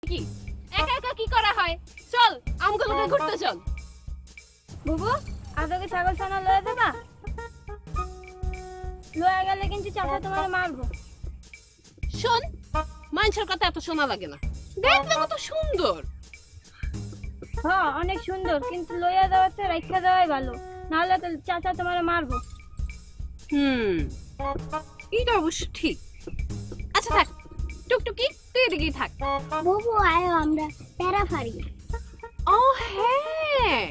কি একা একা কি করা হয়? চল আমগুলো ঘুরতে চল। বুবু আজকে ছাগল ছানা লয়ে দেবা? লয়ে গেলে কিন্তু চাচা তোমার মারবো। শোন, মানুষের কথা এত শোনা লাগে না, দেখলে কত সুন্দর। হ্যাঁ অনেক সুন্দর, কিন্তু লইয়া দেওয়াতে রাখা দেওয়াই ভালো, নাহলে তো চাচা তোমার মারবো। এটা অবশ্য ঠিক। আচ্ছা থাক, টুকটুকি তুই এদিকেই থাক। বুবু আয়ো আমরা প্যারা ফাড়ি। ও হ্যাঁ,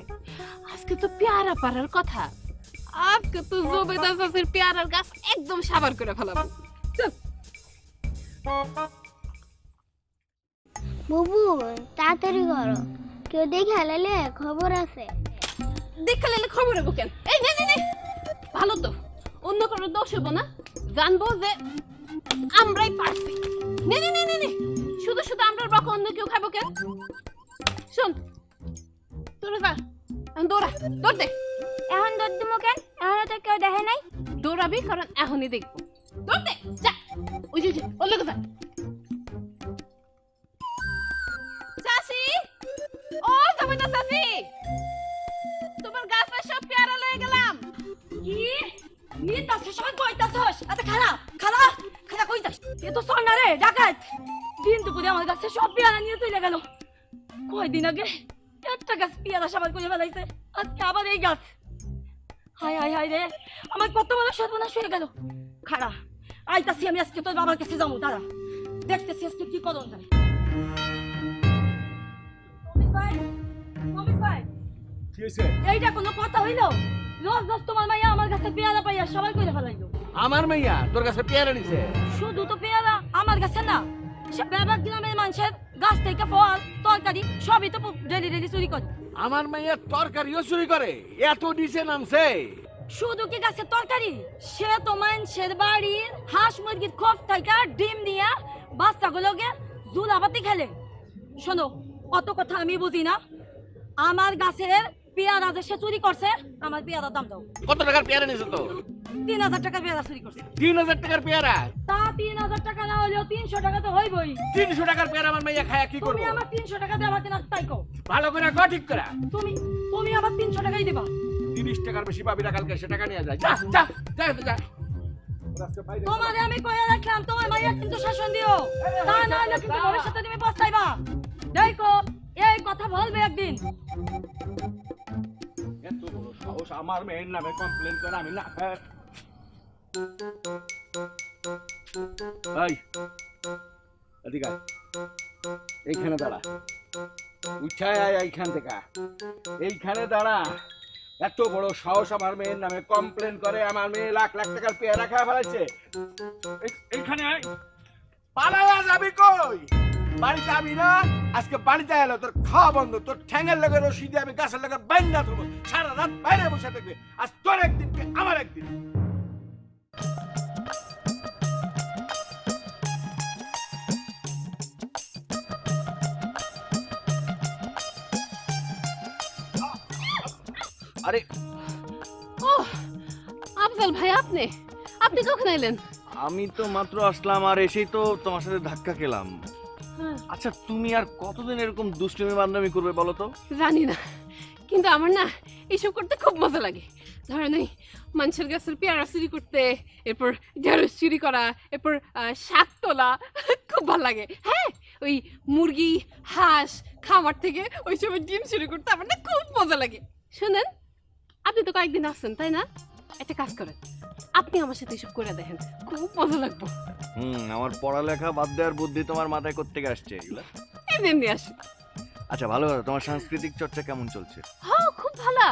আজকে তো পেয়ারা পাড়ার কথা। আজকে তো জবেদা চাষের পেয়ারার গাছ একদম সাবার করে ফেলাবো। বুবু তাড়াতাড়ি করো, কেউ দেখে হালালে খবর আছে। দেখে নিলে খবর হবো কেন? এই নে নে নে, ভালো তো, অন্য কোনো দোষ হবো না, জানবো যে আমরাই পারছি। নে নে নে নে নে, শুধু শুধু আমরার বকা অন্য কেউ খাবো কেন? শোন, তোরা যা, দৌড়া, দৌড় দে। এখন দৌড় দিমো কেন? এখন তো কেউ দেখে নাই। দৌড়াবি কারণ এখনই দেখবো। দৌড় দে, যা। ওই যে ওর লোক যা। চাচি, ও জমিদার চাচি, তোমার গাছের সব পেয়ারা লয়ে গেলাম। কি নিতাছিস সবাই কইতাছস? আচ্ছা খালা খালা খালা কইতাছ? এ তো সোনা রে ডাকাত। দিন দুপুরে আমার কাছে সব পেয়ারা নিয়ে চলে গেল। কয়দিন আগে একটা গাছ পেয়ারা সাবান করে ফেলাইছে, আজকে আবার এই গাছ। হায় হায় হায় রে, আমার কত বড় সর্বনাশ হয়ে গেল। খালা আইতাছি আমি, আজকে তোর বাবার কাছে যাবো, দাঁড়া দেখতেছি আজকে কি করন যায়। রমেশ ভাই, রমেশ ভাই, কি হইছে? এইটা কোনো কথা হইলো? রোজ রোজ তোমার মাইয়া আমার কাছে পেয়ারা পাইয়া সবাই কইরা ফেলাইলো। আমার মাইয়া তোর কাছে পেয়ারা নিছে? শুধু তো পেয়ারা আমার কাছে না, সে বেবাক গ্রামের মানুষের গাছ থেকে ফল তরকারি সবই তো ডেলি ডেলি চুরি করে। আমার মাইয়া তরকারিও চুরি করে? এত নিচে নামছে? শুধু কি গাছের তরকারি, সে তো মানুষের বাড়ির হাঁস মুরগির খোপ থেকে ডিম দিয়া বাচ্চাগুলোকে জুলাবাতি খেলে। শোনো, অত কথা আমি বুঝি না, আমার গাছের পেয়ারা যে সে চুরি করছে, আমার পেয়ারার দাম দাও। কত টাকার পেয়ারা নিছে তো? 3000 টাকার পেয়ারা চুরি করছে। 3000 টাকার পেয়ারা? তা 3000 টাকা না হলেও 300 টাকা তো হইবই। 300 টাকার পেয়ারা আমার মাইয়া খায়া কি করব? তুমি আমার 300 টাকা দেবা কিনা তাই কও। ভালো করে কও, ঠিক করে। তুমি তুমি আমার 300 টাকাই দেবা। 30 টাকার বেশি পাবি না, কালকে সে টাকা নিয়ে যায়। যা যা যা যা। তোমারে আমি কইয়া রাখলাম, তোমার মাইয়া কিন্তু শাসন দিও, তা না হলে কিন্তু ভবিষ্যতে তুমি পস্তাইবা। দেখো এই কথা বলবে একদিন। এত বড় সাহস আমার মেয়ের নামে কমপ্লেন করে? আমি না। এই এদিকে আয়, এইখানে দাঁড়া, উঠায় আয় এইখান থেকে, এইখানে দাঁড়া। এত বড় সাহস আমার মেয়ের নামে কমপ্লেন করে? আমার মেয়ে লাখ লাখ টাকার পেয়ারা খাওয়া ফেলাচ্ছে। এইখানে আয়। পালায়া যাবি কই? বাড়িতে আমি না, আজকে বাড়িতে এলো তোর খাওয়া বন্ধ, তোর ঠ্যাঙের লগে রশি দিয়ে আমি গাছের লগে বাইন্ধা দেবো, সারা রাত বাইরে বসে থাকবে। আজ তোর একদিন কি আমার একদিন। আরে ও আফজাল ভাই, আপনি আপনি কখন এলেন? আমি তো মাত্র আসলাম, আর এসেই তো তোমার সাথে ধাক্কা খেলাম। আচ্ছা তুমি আর কতদিন এরকম দুষ্টুমি বান্ধবী করবে বলো তো? জানি না, কিন্তু আমার না এইসব করতে খুব মজা লাগে। ধরেন ওই মানুষের গাছের পেয়ারা চুরি করতে, এরপর ঢেঁড়স চুরি করা, এরপর শাক তোলা, খুব ভালো লাগে। হ্যাঁ, ওই মুরগি হাঁস খামার থেকে ওই সময় ডিম চুরি করতে আমার না খুব মজা লাগে। শুনেন, আপনি তো কয়েকদিন আসছেন তাই না? একটা কাজ করেন, আপনি আমার সাথে এসব করে দেখেন, খুব মজা লাগবে। আমার পড়ালেখা বাদ দেওয়ার বুদ্ধি তোমার মাথায় কোত্থেকে আসছে এগুলা? এমনি আসে। আচ্ছা ভালো কথা, তোমার সাংস্কৃতিক চর্চা কেমন চলছে? হ্যাঁ খুব ভালো,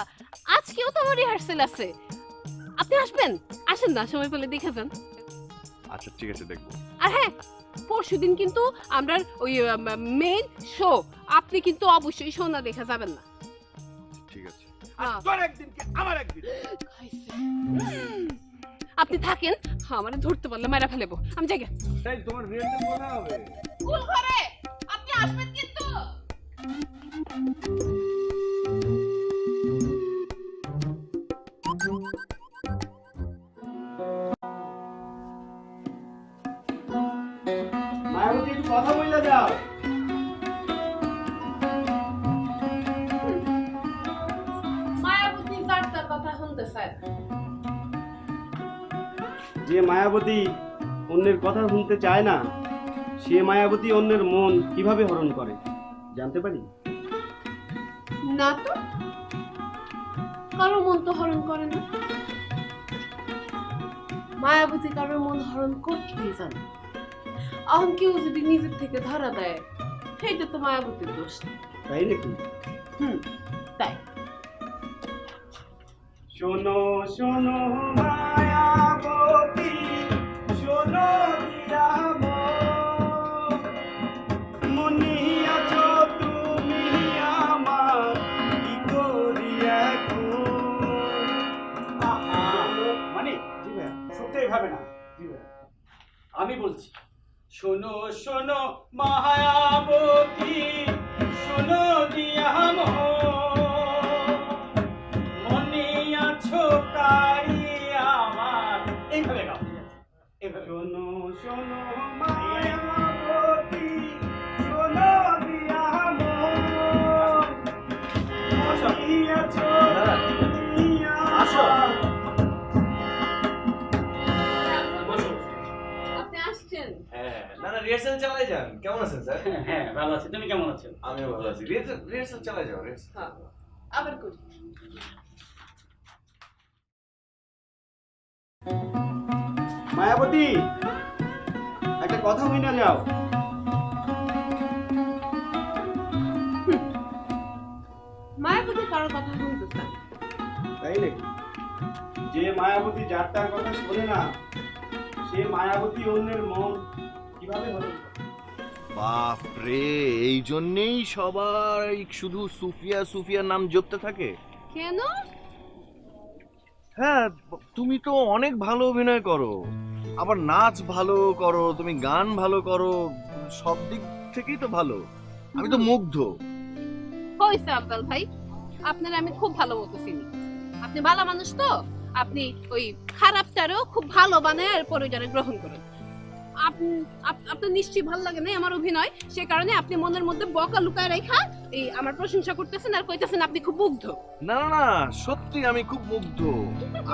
আজকেও তো আমার রিহার্সেল আছে। আপনি আসবেন? আসেন না, সময় পেলে দেখে যান। আচ্ছা ঠিক আছে, দেখবো। আর হ্যাঁ, পরশুদিন কিন্তু আমরা ওই মেইন শো, আপনি কিন্তু অবশ্যই শো না দেখা যাবেন না। ঠিক আছে। তোর একদিন কি আমার একদিন। আপনি থাকেন, আমারে ধরতে পারলে মারা ফেলবো। আমি যাই। তাই তোমার রিহার্সাল কোথায় হবে? স্কুল ঘরে। আপনি আসবেন কিন্তু। মায়াবতী একটু কথা বললে যাও। যে মায়াবতী অন্যের কথা শুনতে চায় না, সে মায়াবতী অন্যের মন কিভাবে হরণ করে জানতে পারি? না তো, কারো মন তো হরণ করে না। মায়াবতী কারোর মন হরণ করতেই জানে। এখন কেউ যদি নিজের থেকে ধরা দেয়, সেইটা তো মায়াবতীর দোষ। তাই নাকি? তাই। শোনো শোনো মায়াবতী, শোনো দিয়া মনি আছো তুমি আমার, কি করি এখন? মানে জি ভাই, শুনতে এইভাবে না। জি ভাই, আমি বলছি, শোনো শোনো মায়াবতী, শোনো দিয়া মনে আছো কারি আমার। এইভাবে গাও, শোনো শোনো মায়াবতী, শোনো দিয়া মনে আছো আসো। আপনি আসছেন? হ্যাঁ, না না, রিহার্সাল চালাই যান। কেমন আছেন স্যার? হ্যাঁ, ভালো আছি। তুমি কেমন আছো? আমিও ভালো আছি। রিহার্সাল চালাই যাও, রিহার্সাল। হ্যাঁ, আবার করি। মায়াবতী, একটা কথা হই না যাও। মায়াবতী কারোর কথা শুনতে চান? তাই নাকি? যে মায়াবতী যার তার কথা শোনে না, সে মায়াবতী অন্যের মন কিভাবে হরণ করে? বাপ রে, এই জন্যেই সবাই শুধু সুফিয়া সুফিয়া নাম জপতে থাকে। কেন? হ্যাঁ, তুমি তো অনেক ভালো অভিনয় করো, আবার নাচ ভালো করো, তুমি গান ভালো করো, সব দিক থেকেই তো ভালো। আমি তো মুগ্ধ। হইছে আব্বাল ভাই, আপনার আমি খুব ভালো মতো চিনি। আপনি ভালো মানুষ তো, আপনি ওই খারাপটারও খুব ভালো বানায় আর পরে যারা গ্রহণ করেন। আপনার নিশ্চয়ই ভালো লাগে না আমার অভিনয়, সে কারণে আপনি মনের মধ্যে বকা লুকায় রেখা এই আমার প্রশংসা করতেছেন আর কইতেছেন আপনি খুব মুগ্ধ। না না না, সত্যি আমি খুব মুগ্ধ।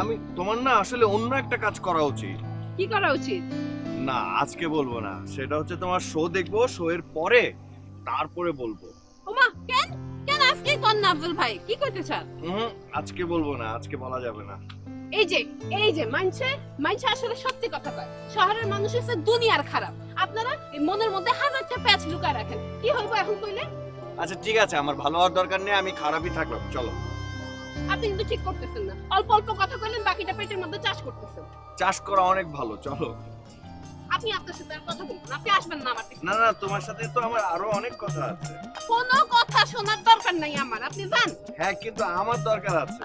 আমি তোমার না আসলে অন্য একটা কাজ করা উচিত। কি করা উচিত? না, আজকে বলবো না, সেটা হচ্ছে তোমার শো দেখবো, শো এর পরে তারপরে বলবো। ওমা, কেন কেন আজকে কোন না আব্দুল ভাই, কি কইতে চান? আজকে বলবো না, আজকে বলা যাবে না। এই যে মানছে আসলে সত্যি কথা কয়। শহরের মানুষ হচ্ছে দুনিয়ার খারাপ, আপনারা এই মনের মধ্যে হাজারটা প্যাচ লুকায় রাখেন। কি হইব এখন কইলে? আচ্ছা ঠিক আছে, আমার ভালো হওয়ার দরকার নেই, আমি খারাপই থাকলাম, চলো। আপনি কিন্তু ঠিক করতেছেন না, অল্প অল্প কথা কইলেন, বাকিটা পেটের মধ্যে চাষ করতেছেন। চাষ করা অনেক ভালো, চলো। আপনি আপনার সাথে আর কথা বলবেন, আপনি আসবেন না আমার থেকে। না না, তোমার সাথে তো আমার আরো অনেক কথা আছে। কোনো কথা শোনার দরকার নাই আমার, আপনি যান। হ্যাঁ, কিন্তু আমার দরকার আছে।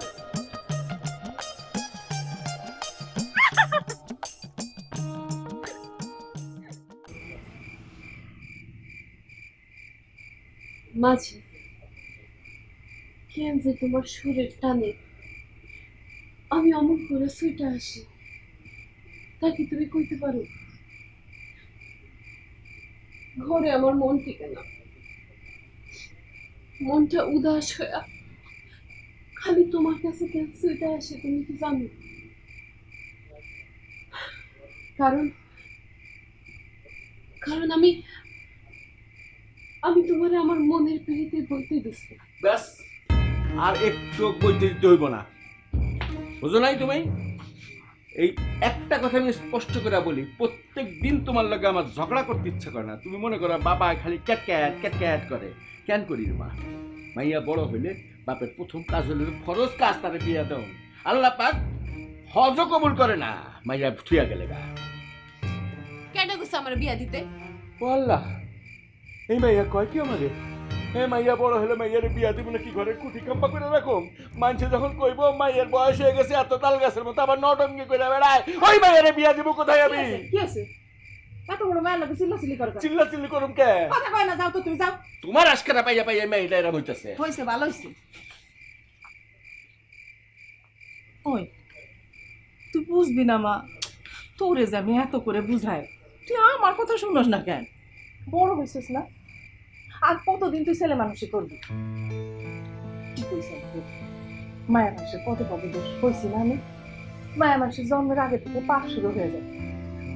মাঝি, কেন যে তোমার সুরের টানে আমি অমন করে সুইটা আসি, তা কি তুমি কইতে পারো? ঘরে আমার মন টিকে না, মনটা উদাস হয়ে খালি তোমার কাছে কেন সুইটা আসে তুমি কি জানো? কারণ কারণ আমি তোমারে আমার মনের পিড়িতে বলতে দিচ্ছি। ব্যাস, আর একটু বলতে দিতে হইব না, বুঝো নাই তুমি? এই একটা কথা আমি স্পষ্ট করে বলি, প্রত্যেক দিন তোমার লগে আমার ঝগড়া করতে ইচ্ছা করে না। তুমি মনে করো বাবা খালি ক্যাট ক্যাট ক্যাট ক্যাট করে, কেন করি মা? মাইয়া বড় হইলে বাপের প্রথম কাজ হইলে ফরজ কাজ তারে বিয়া দাও। আল্লাহ পাক হজ কবুল করে না মাইয়া থুয়া গেলে গা। কেন কইছে আমার বিয়া দিতে? ও আল্লাহ, এই মাইয়া কয় কি আমারে? মাইয়া বড় হলে মাইয়ারে বিয়া দিব নাকি ঘরে কুটি কাম্পা করে রাখুম? মানুষে যখন কইব মাইয়ের বয়স হয়ে গেছে এত তাল গাছের মতো, আবার নটঙ্গি করে বেড়ায়, ওই মাইয়ারে বিয়া দিব কোথায় আমি? কি আছে? এত বড় মায়ের লাগে চিল্লাচিল্লি করে চিল্লা চিল্লি করুম কে? কথা কয় না, যাও তো তুমি যাও। তোমার আজকেরা পাইয়া পাইয়া মেয়েটা এরম হইতেছে। হয়েছে, ভালো হয়েছে। ওই তুই বুঝবি না মা, তোরে যে আমি এত করে বুঝাই, তুই আমার কথা শুনোস না কেন? বড় হয়েছিস না, আর কতদিন তুই ছেলে মানুষই করবি? কি কইছিস মায়ের মানুষের কত বড় দোষ হয়েছি না আমি? মায়া মানুষের জন্মের আগে থেকে পাপ শুরু হয়ে যায়।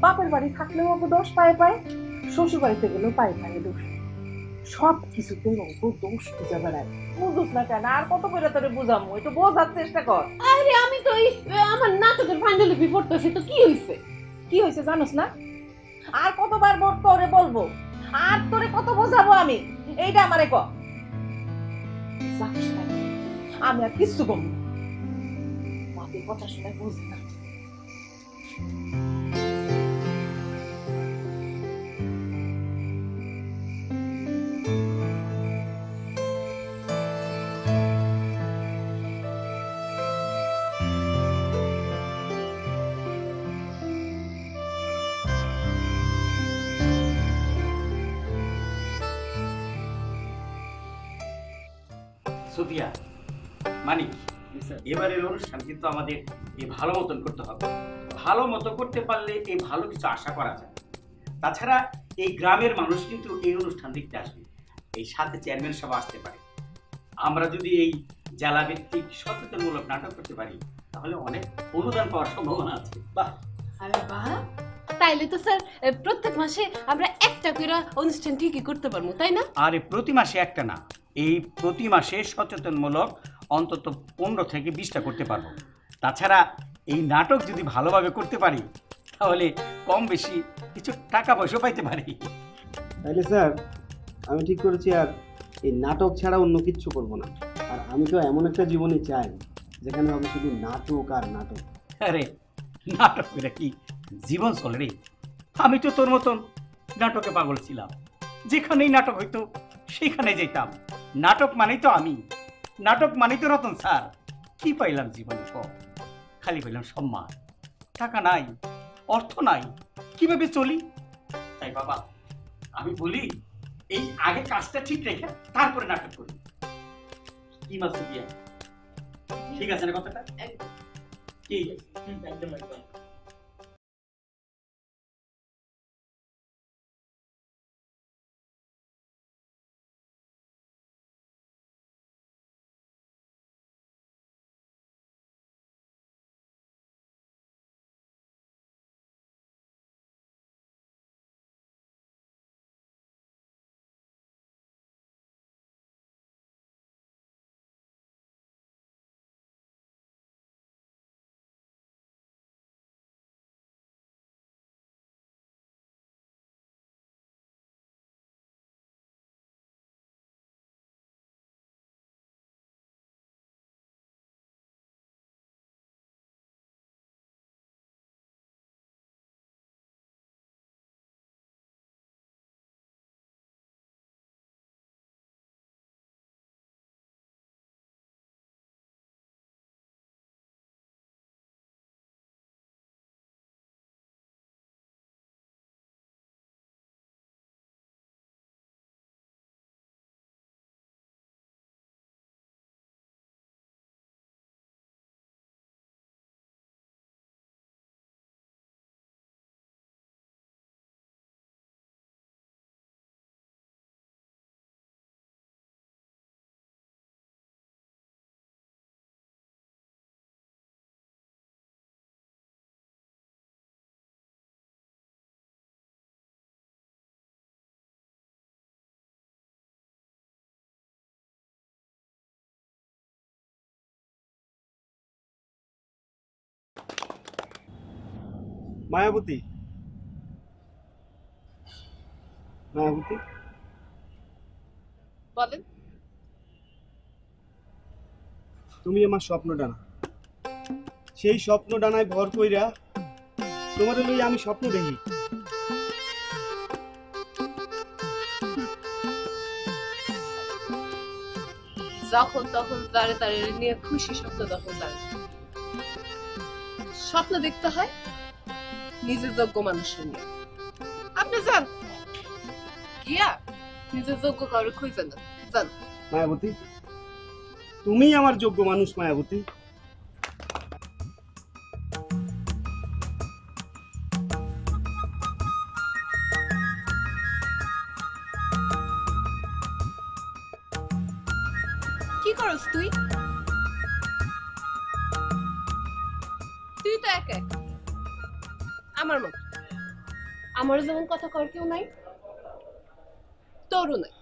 বাপের বাড়ি থাকলেও অঙ্ক দোষ পায়ে পায়ে, শ্বশুর বাড়িতে গেলেও পায়ে পায়ে দোষ। সব কিছুতে অঙ্ক দোষ খুঁজে বেড়ায়। বুঝুস না কেন? আর কত করে তোরে বুঝামো, একটু বোঝার চেষ্টা কর। আরে আমি তো এই আমার নাটকের ফাইনালি পড়তেছি, তো কি হয়েছে? কি হয়েছে জানোস না? আর কতবার তোরে বলবো, আর তোরে কত বোঝাবো আমি, এইটা আমারে ক। আমি আর কিচ্ছু বলবো না, বাপের কথা শুনে বুঝি না। সুফিয়া, মানিক, এবারের অনুষ্ঠান কিন্তু আমাদের এই ভালো মতন করতে হবে। ভালো মতো করতে পারলে এই ভালো কিছু আশা করা যায়। তাছাড়া এই গ্রামের মানুষ কিন্তু এই অনুষ্ঠান দেখতে আসবে, এই সাথে চেয়ারম্যান সভা আসতে পারে। আমরা যদি এই জেলা ভিত্তিক সচেতনমূলক নাটক করতে পারি তাহলে অনেক অনুদান পাওয়ার সম্ভাবনা আছে। বাহ! আরে বাহ, তাইলে তো স্যার প্রত্যেক মাসে আমরা একটা করে অনুষ্ঠান ঠিকই করতে পারবো, তাই না? আরে প্রতি মাসে একটা না, এই প্রতি মাসে সচেতনমূলক অন্তত 15 থেকে 20টা করতে পারবো। তাছাড়া এই নাটক যদি ভালোভাবে করতে পারি তাহলে কম বেশি কিছু টাকা পয়সা পাইতে পারি। তাইলে স্যার আমি ঠিক করেছি আর এই নাটক ছাড়া অন্য কিচ্ছু করব না। আর আমি তো এমন একটা জীবনে চাই যেখানে হবে শুধু নাটক আর নাটক। আরে নাটক করে কি জীবন চলে রে? আমি তো তোর মতন নাটকে পাগল ছিলাম, যেখানেই নাটক হইতো সেখানে যেতাম। নাটক মানেই তো আমি, নাটক মানেই তো রতন স্যার। কি পাইলাম জীবনে? খালি পাইলাম সম্মান। টাকা নাই, অর্থ নাই, কিভাবে চলি? তাই বাবা আমি বলি এই আগে কাজটা ঠিক রেখে তারপরে নাটক করি। কি মাস দিয়া ঠিক আছে না কথাটা? কি একদম একদম। মায়াবতী, মায়াবতী বলেন। তুমি আমার স্বপ্ন ডানা, সেই স্বপ্ন ডানায় ভর কইরা তোমারে লই আমি স্বপ্ন দেখি। যখন তখন তারে তারে নিয়ে খুশি স্বপ্ন তখন তার স্বপ্ন দেখতে হয় নিজের যোগ্য মানুষের নিয়ে। আপনি যান গিয়া নিজের যোগ্য কারো খুঁজে না, যান। মায়াবতী, তুমি আমার যোগ্য মানুষ। মায়াবতী, কি করস তুই? তুই তো একা একা আমার মতো। আমারও যেমন কথা কর কেউ নাই, তোরও নাই।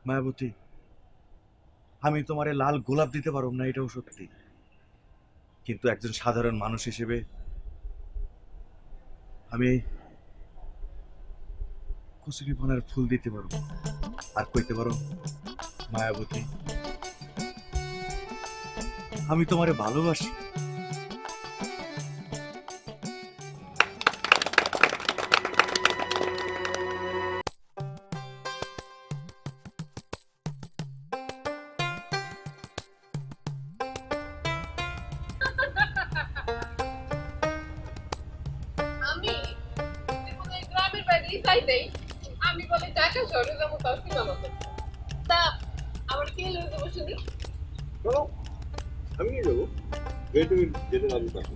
মায়াবতী, আমি তোমারে লাল গোলাপ দিতে পারব না, এটাও সত্যি, কিন্তু একজন সাধারণ মানুষ হিসেবে আমি কচুরিপানার ফুল দিতে পারবো। আর কইতে পারো, মায়াবতী, আমি তোমারে ভালোবাসি। আমি গ্রামের বাইরে যাইতেই আমি বলে ঢাকা শহরে যাবো, তাও সিনেমা করতে। তা আমার কে লয়ে যাবো শুনি? আমি নিয়ে যাবো, তুমি যেতে রাজি থাকো।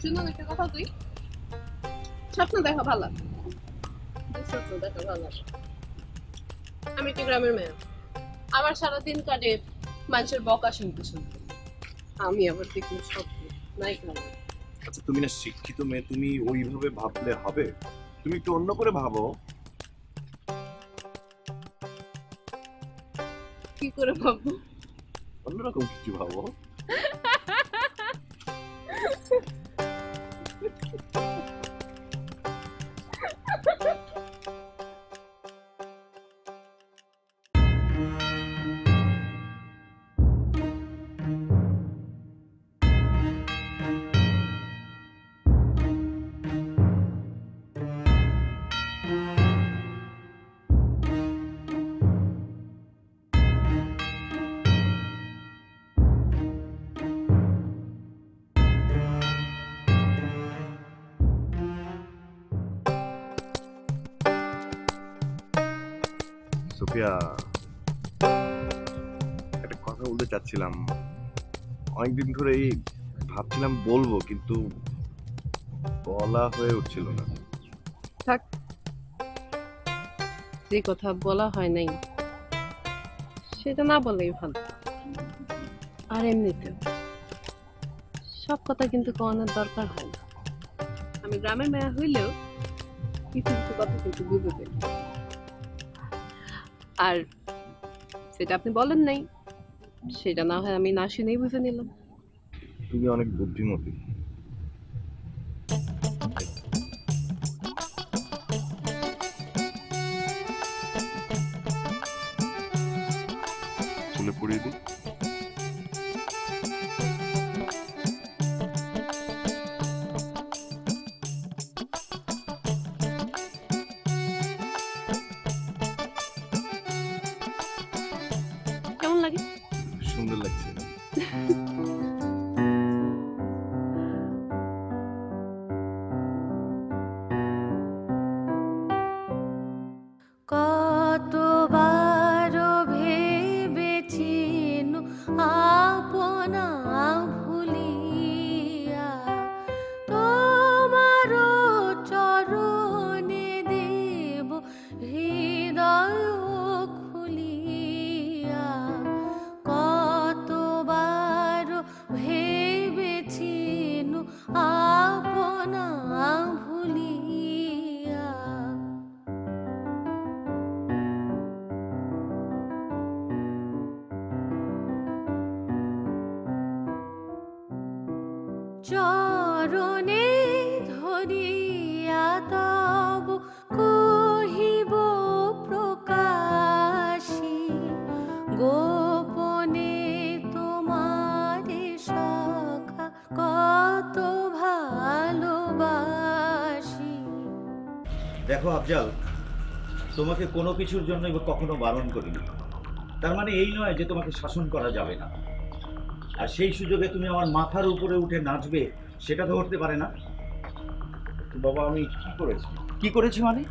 শুনুন একটা কথা, তুই স্বপ্ন দেখা ভালো, স্বপ্ন দেখা ভালো। আমি একটি গ্রামের মেয়ে, আমার সারাদিন কাটে মানুষের বকা শুনতে শুনতে। আমি আবার দেখি স্বপ্ন নাই গ্রামে। আচ্ছা, তুমি না শিক্ষিত মেয়ে, তুমি ওইভাবে ভাবলে হবে? তুমি একটু অন্য করে ভাবো। কি করে ভাববো? অন্যরকম কিছু ভাবো। সোফিয়া, একটা কথা বলতে চাচ্ছিলাম, অনেকদিন ধরেই ভাবছিলাম বলবো, কিন্তু বলা হয়ে উঠছিল না। থাক, যে কথা বলা হয় নাই সেটা না বললেই ভালো। আর এমনিতে সব কথা কিন্তু কওয়ানোর দরকার হয় না। আমি গ্রামের মেয়া হইলেও কিছু কিছু কথা কিন্তু বুঝে যাই। আর সেটা আপনি বলেন নাই, সেটা না হয় আমি না শুনেই বুঝে নিলাম। তুমি অনেক বুদ্ধিমতী। চুলে পড়িয়ে দিই। কেমন লাগে? সুন্দর লাগছে। কতবার ভেবেছিনু আপনা ভুলিয়া তোমার চরণে দেব হৃদয় খুলিয়া। কতবার ভেবেছিনু আপনা ভুলিয়া। চরণে ধরিয়া তব কহিব প্রকাশী গোপনে তোমারে সখা কত ভালোবাসি। দেখো আফজাল, তোমাকে কোনো কিছুর জন্য কখনো বারণ করিনি। তার মানে এই নয় যে তোমাকে শাসন করা যাবে না। আর সেই সুযোগে তুমি আমার মাথার উপরে উঠে নাচবে, সেটা তো হতে পারে না। বাবা আমি কি করেছি? কি করেছি মানে?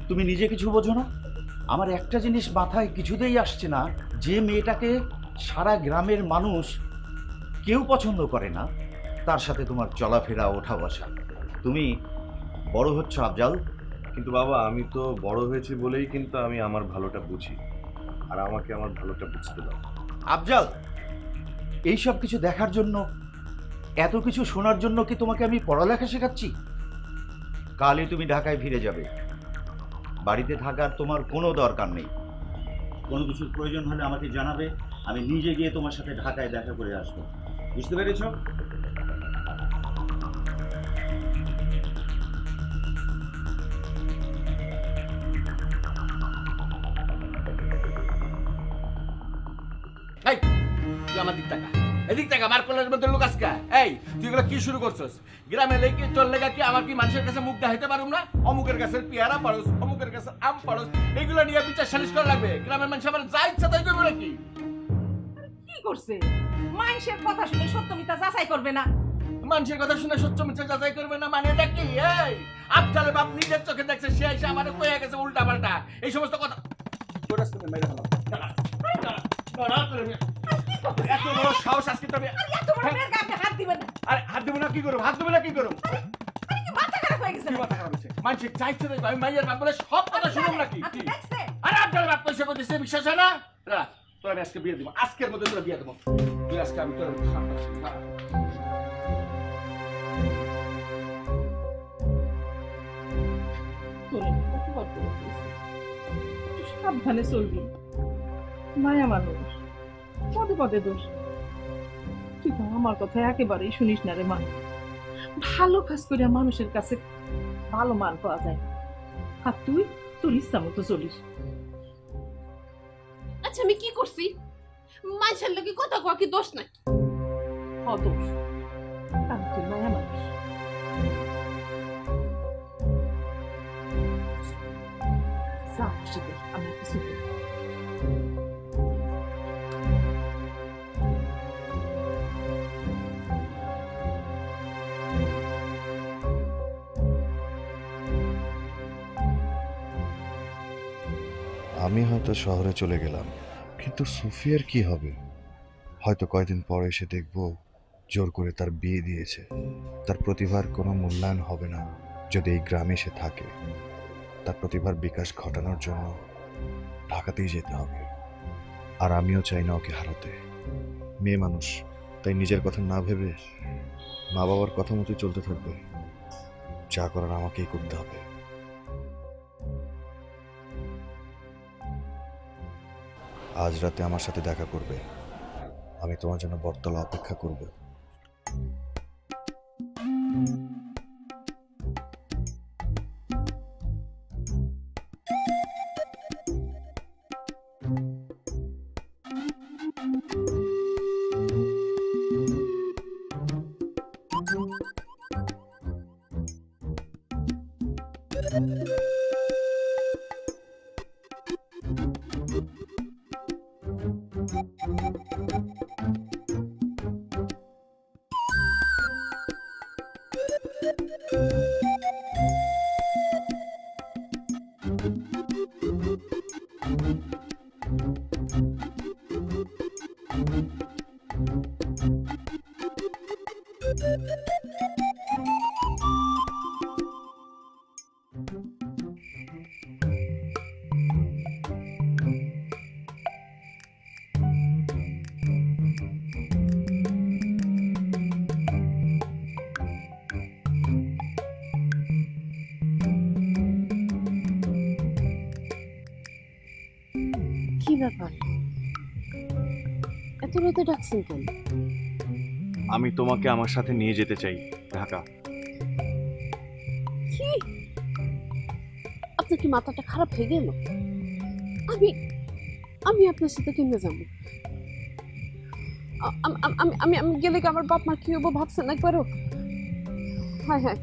তুমি নিজে কিছু বোঝো না? আমার একটা জিনিস মাথায় কিছুতেই আসছে না, যে মেয়েটাকে সারা গ্রামের মানুষ কেউ পছন্দ করে না, তার সাথে তোমার চলাফেরা ওঠা বসা। তুমি বড় হচ্ছ আফজাল। কিন্তু বাবা আমি তো বড় হয়েছি বলেই কিন্তু আমি আমার ভালোটা বুঝি, আর আমাকে আমার ভালোটা বুঝতে দাও। আফজাল, এইসব কিছু দেখার জন্য, এত কিছু শোনার জন্য কি তোমাকে আমি পড়ালেখা শেখাচ্ছি? কালই তুমি ঢাকায় ফিরে যাবে। বাড়িতে থাকার তোমার কোনো দরকার নেই। কোনো কিছুর প্রয়োজন হলে আমাকে জানাবে, আমি নিজে গিয়ে তোমার সাথে ঢাকায় দেখা করে আসবো। বুঝতে পেরেছো? এই তুই আমার দিক টাকা, এদিক টাকা, মার কলের মধ্যে লোক আজকা। এই তুই এগুলো কি শুরু করছস? গ্রামে লেগে তোর লেগা কি আমার কি মানুষের কাছে মুখ দেখাইতে পারুম না? অমুকের গাছের পেয়ারা পারস, অমুকের গাছের আম পারস, এগুলো নিয়ে বিচার সালিশ করা লাগবে। গ্রামের মানুষ আমার যা ইচ্ছা তাই করবে নাকি? কি করছে? মানুষের কথা শুনে সত্য মিথ্যা যাচাই করবে না। মানুষের কথা শুনে সত্য মিথ্যা যাচাই করবে না মানে এটা কি? এই আফজালের বাপ নিজের চোখে দেখছে, সে এসে আমার কয়ে গেছে উল্টা পাল্টা এই সমস্ত কথা। তোরা শুনে মেরে ফেলাম। এত বড় সাহস আজকে তবে এত বড় মেয়ের গায়ে আপনি হাত দিবেন না। আরে হাত দেবো না কি করবো? হাত দেবো না কি করবো? আরে কি মাথা খারাপ হয়ে গেছে? কি মাথা খারাপ হয়েছে? মানুষের চাইছে দেখবো আমি মাইয়ের বাপ বলে সব কথা শুনুন নাকি? আপনি দেখছেন? আরে আপনার বাপ পয়সা করতেছে, বিশ্বাস হয় না? তোর আমি আজকে বিয়ে দেবো, আজকের মধ্যে তোরা বিয়ে দেবো। তুই আজকে আমি তোর সাবধানে চলবি, মায়া মানুষ, পদে পদে দোষ। তুই তো আমার কথা একেবারেই শুনিস না রে মান। ভালো কাজ করিয়া মানুষের কাছে ভালো মান পাওয়া যায়, আর তুই তোর ইচ্ছা মতো চলিস। আচ্ছা আমি কি করছি? মানুষের লোকে কথা কওয়া কি দোষ নাকি? অদোষ, কারণ তুই মায়া মানুষ। যা খুশি কর, আমি কিছু করি। আমি হয়তো শহরে চলে গেলাম, কিন্তু সুফিয়ার কি হবে? হয়তো কয়েকদিন পর এসে দেখব জোর করে তার বিয়ে দিয়েছে। তার প্রতিভার কোনো মূল্যায়ন হবে না যদি এই গ্রামে সে থাকে। তার প্রতিভার বিকাশ ঘটানোর জন্য ঢাকাতেই যেতে হবে। আর আমিও চাই না ওকে হারাতে। মেয়ে মানুষ, তাই নিজের কথা না ভেবে মা বাবার কথা মতোই চলতে থাকবে। যা করার আমাকেই করতে হবে। আজ রাতে আমার সাথে দেখা করবে। আমি তোমার জন্য বটতলা অপেক্ষা করব। কি ব্যাপার, এত রাতে ডাকছেন কেন? আমি তোমাকে আমার সাথে নিয়ে যেতে চাই ঢাকা। কি, আপনার কি মাথাটা খারাপ হয়ে গেল? আমি আমি আপনার সাথে কেমনে যাবো? আমি আমি গেলে কি আমার বাপ মা কি হবো ভাবছেন একবারও? হ্যাঁ হ্যাঁ,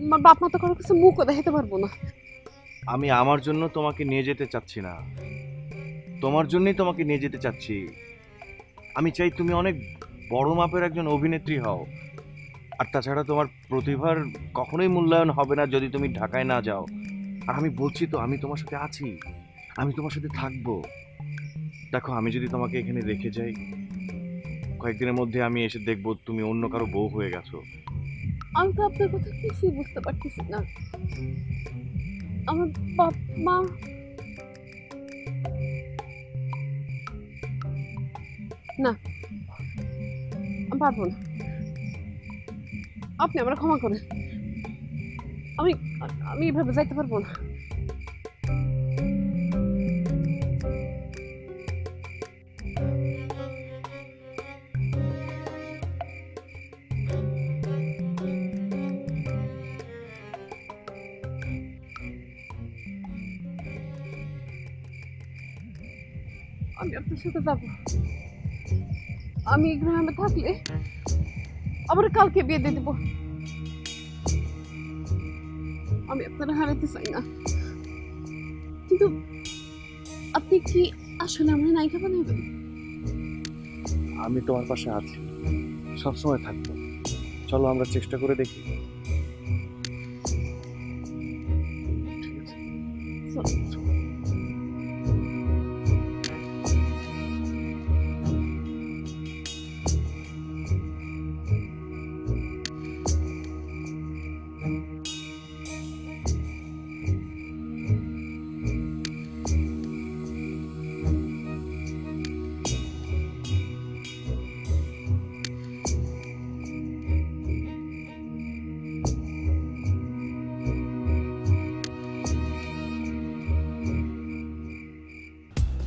আমার বাপ মা তো কারো কাছে মুখও দেখাতে পারবো না। আমি আমার জন্য তোমাকে নিয়ে যেতে চাচ্ছি না, তোমার জন্যই তোমাকে নিয়ে যেতে চাচ্ছি। আমি চাই তুমি অনেক বড় মাপের একজন অভিনেত্রী হও। আর তাছাড়া তোমার প্রতিভার কখনোই মূল্যায়ন হবে না যদি তুমি ঢাকায় না যাও। আর আমি বলছি তো, আমি তোমার সাথে আছি, আমি তোমার সাথে থাকবো। দেখো, আমি যদি তোমাকে এখানে রেখে যাই, কয়েকদিনের মধ্যে আমি এসে দেখবো তুমি অন্য কারো বউ হয়ে গেছো। আমি তো আপনার কথা কিছুই বুঝতে পারতেছি না। আমার বাপ মা না, আমি পারবো না। আপনি আমার ক্ষমা করেন, আমি আমি এভাবে যাইতে পারবো না। আমি আপনার সাথে যাবো। আমি এই গ্রামে থাকলে আবার কালকে বিয়ে দিয়ে দেবো। আমি আপনারা হারাতে চাই না, কিন্তু আপনি কি আসলে আমার নায়িকা বানাবেন? আমি তোমার পাশে আছি, সবসময় থাকবো। চলো আমরা চেষ্টা করে দেখি। ঠিক আছে, চলো।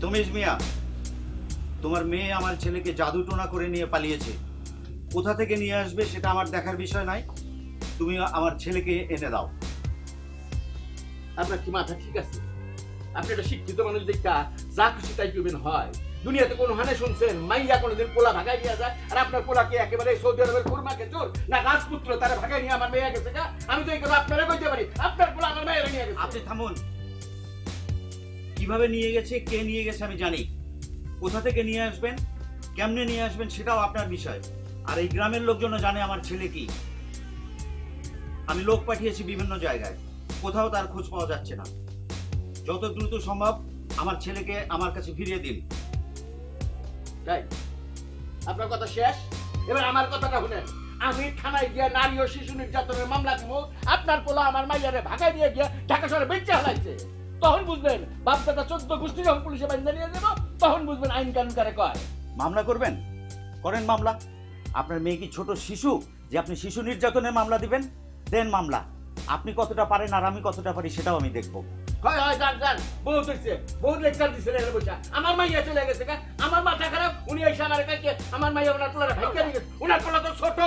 তমিজ মিয়া, তোমার মেয়ে আমার ছেলেকে জাদু টোনা করে নিয়ে পালিয়েছে। কোথা থেকে নিয়ে আসবে সেটা আমার দেখার বিষয় নাই, তুমি আমার ছেলেকে এনে দাও। আপনার কি মাথা ঠিক আছে? আপনি একটা শিক্ষিত মানুষ দেখা যা খুশি তাই করবেন হয়? দুনিয়াতে কোনো হানে শুনছেন মাইয়া কোনোদিন পোলা ভাগাই নিয়ে যায়? আর আপনার পোলাকে একেবারে সৌদি আরবের কুরমাকে চোর না রাজপুত্র তারা ভাগাই নিয়ে আমার মেয়ে গেছে? আমি তো এই কথা আপনারা কইতে পারি, আপনার পোলা আমার মেয়েরা নিয়ে গেছে। আপনি থামুন। কিভাবে নিয়ে গেছে, কে নিয়ে গেছে আমি জানি। কোথা থেকে নিয়ে আসবেন, কেমনে নিয়ে আসবেন সেটাও আপনার বিষয়। আর এই গ্রামের লোকজনও জানে আমার ছেলে কি। আমি লোক পাঠিয়েছি বিভিন্ন জায়গায়, কোথাও তার খোঁজ পাওয়া যাচ্ছে না। যত দ্রুত সম্ভব আমার ছেলেকে আমার কাছে ফিরিয়ে দিন। তাই আপনার কথা শেষ? এবার আমার কথাটা শুনেন, আমি থানায় গিয়ে নারী ও শিশু নির্যাতনের মামলা দিব, আপনার পোলা আমার মাইয়ারে ভাগায় দিয়ে গিয়ে ঢাকা শহরে বেঁচে হালাইছে, তখন বুঝবেন বাপ দাদা 14 গোষ্ঠী যখন পুলিশে বাইন্দা নিয়ে যাবো তখন বুঝবেন আইন কানুন কারে কয়। মামলা করবেন? করেন মামলা। আপনার মেয়ে কি ছোট শিশু যে আপনি শিশু নির্যাতনের মামলা দিবেন? দেন মামলা। আপনি কতটা পারেন আর আমি কতটা পারি সেটাও আমি দেখবো। হয় হয় যান যান, বহুত হয়েছে, বহুত লেকচার দিচ্ছে রে বসা। আমার মাইয়া চলে গেছে, আমার মাথা খারাপ, উনি এসে আমার কাছে আমার মাইয়া ওনার পোলারে ভাইকে দিয়ে গেছে, ওনার পোলা তো ছোট।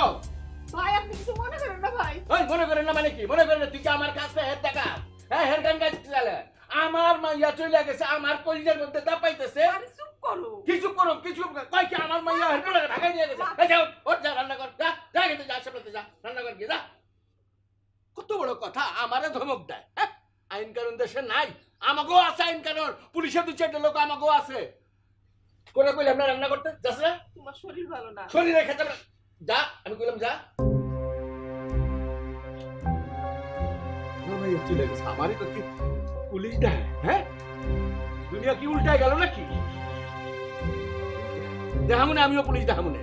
ভাই আপনি কিছু মনে করেন না ভাই। ওই মনে করেন না মানে কি? মনে করেন না তুই কি আমার কাছে হেড দেখা? হ্যাঁ হেড গান গাইছিস? আমার মাইয়া চলে গেছে, আমার কলিজার মধ্যে দাপাইতেছে। চুপ করো। কিছু করো, কিছু কয় কি আমার মাইয়া হেড পোলারে ভাগায় নিয়ে গেছে। এই যাও, ওঠ যা রান্না কর, যা যা কিন্তু যা সামনে যা রান্না কর, গিয়ে যা। কত বড় কথা, আমারে ধমক দেয়। হ্যাঁ, আইন কানুন দেশে নাই, আমাকেও আছে আইন কানুন, পুলিশের 2-4টা লোক আমাকেও আছে। কোনে কইলাম না রান্না করতে? যাস না? তোমার শরীর ভালো না। শরীরে খেতে যা, আমি কইলাম যা। চলে গেছে, আমারই তো কি পুলিশ দেয়? হ্যাঁ, দুনিয়া কি উল্টায় গেল নাকি? দেখামুনে আমিও পুলিশ দেখামুনে।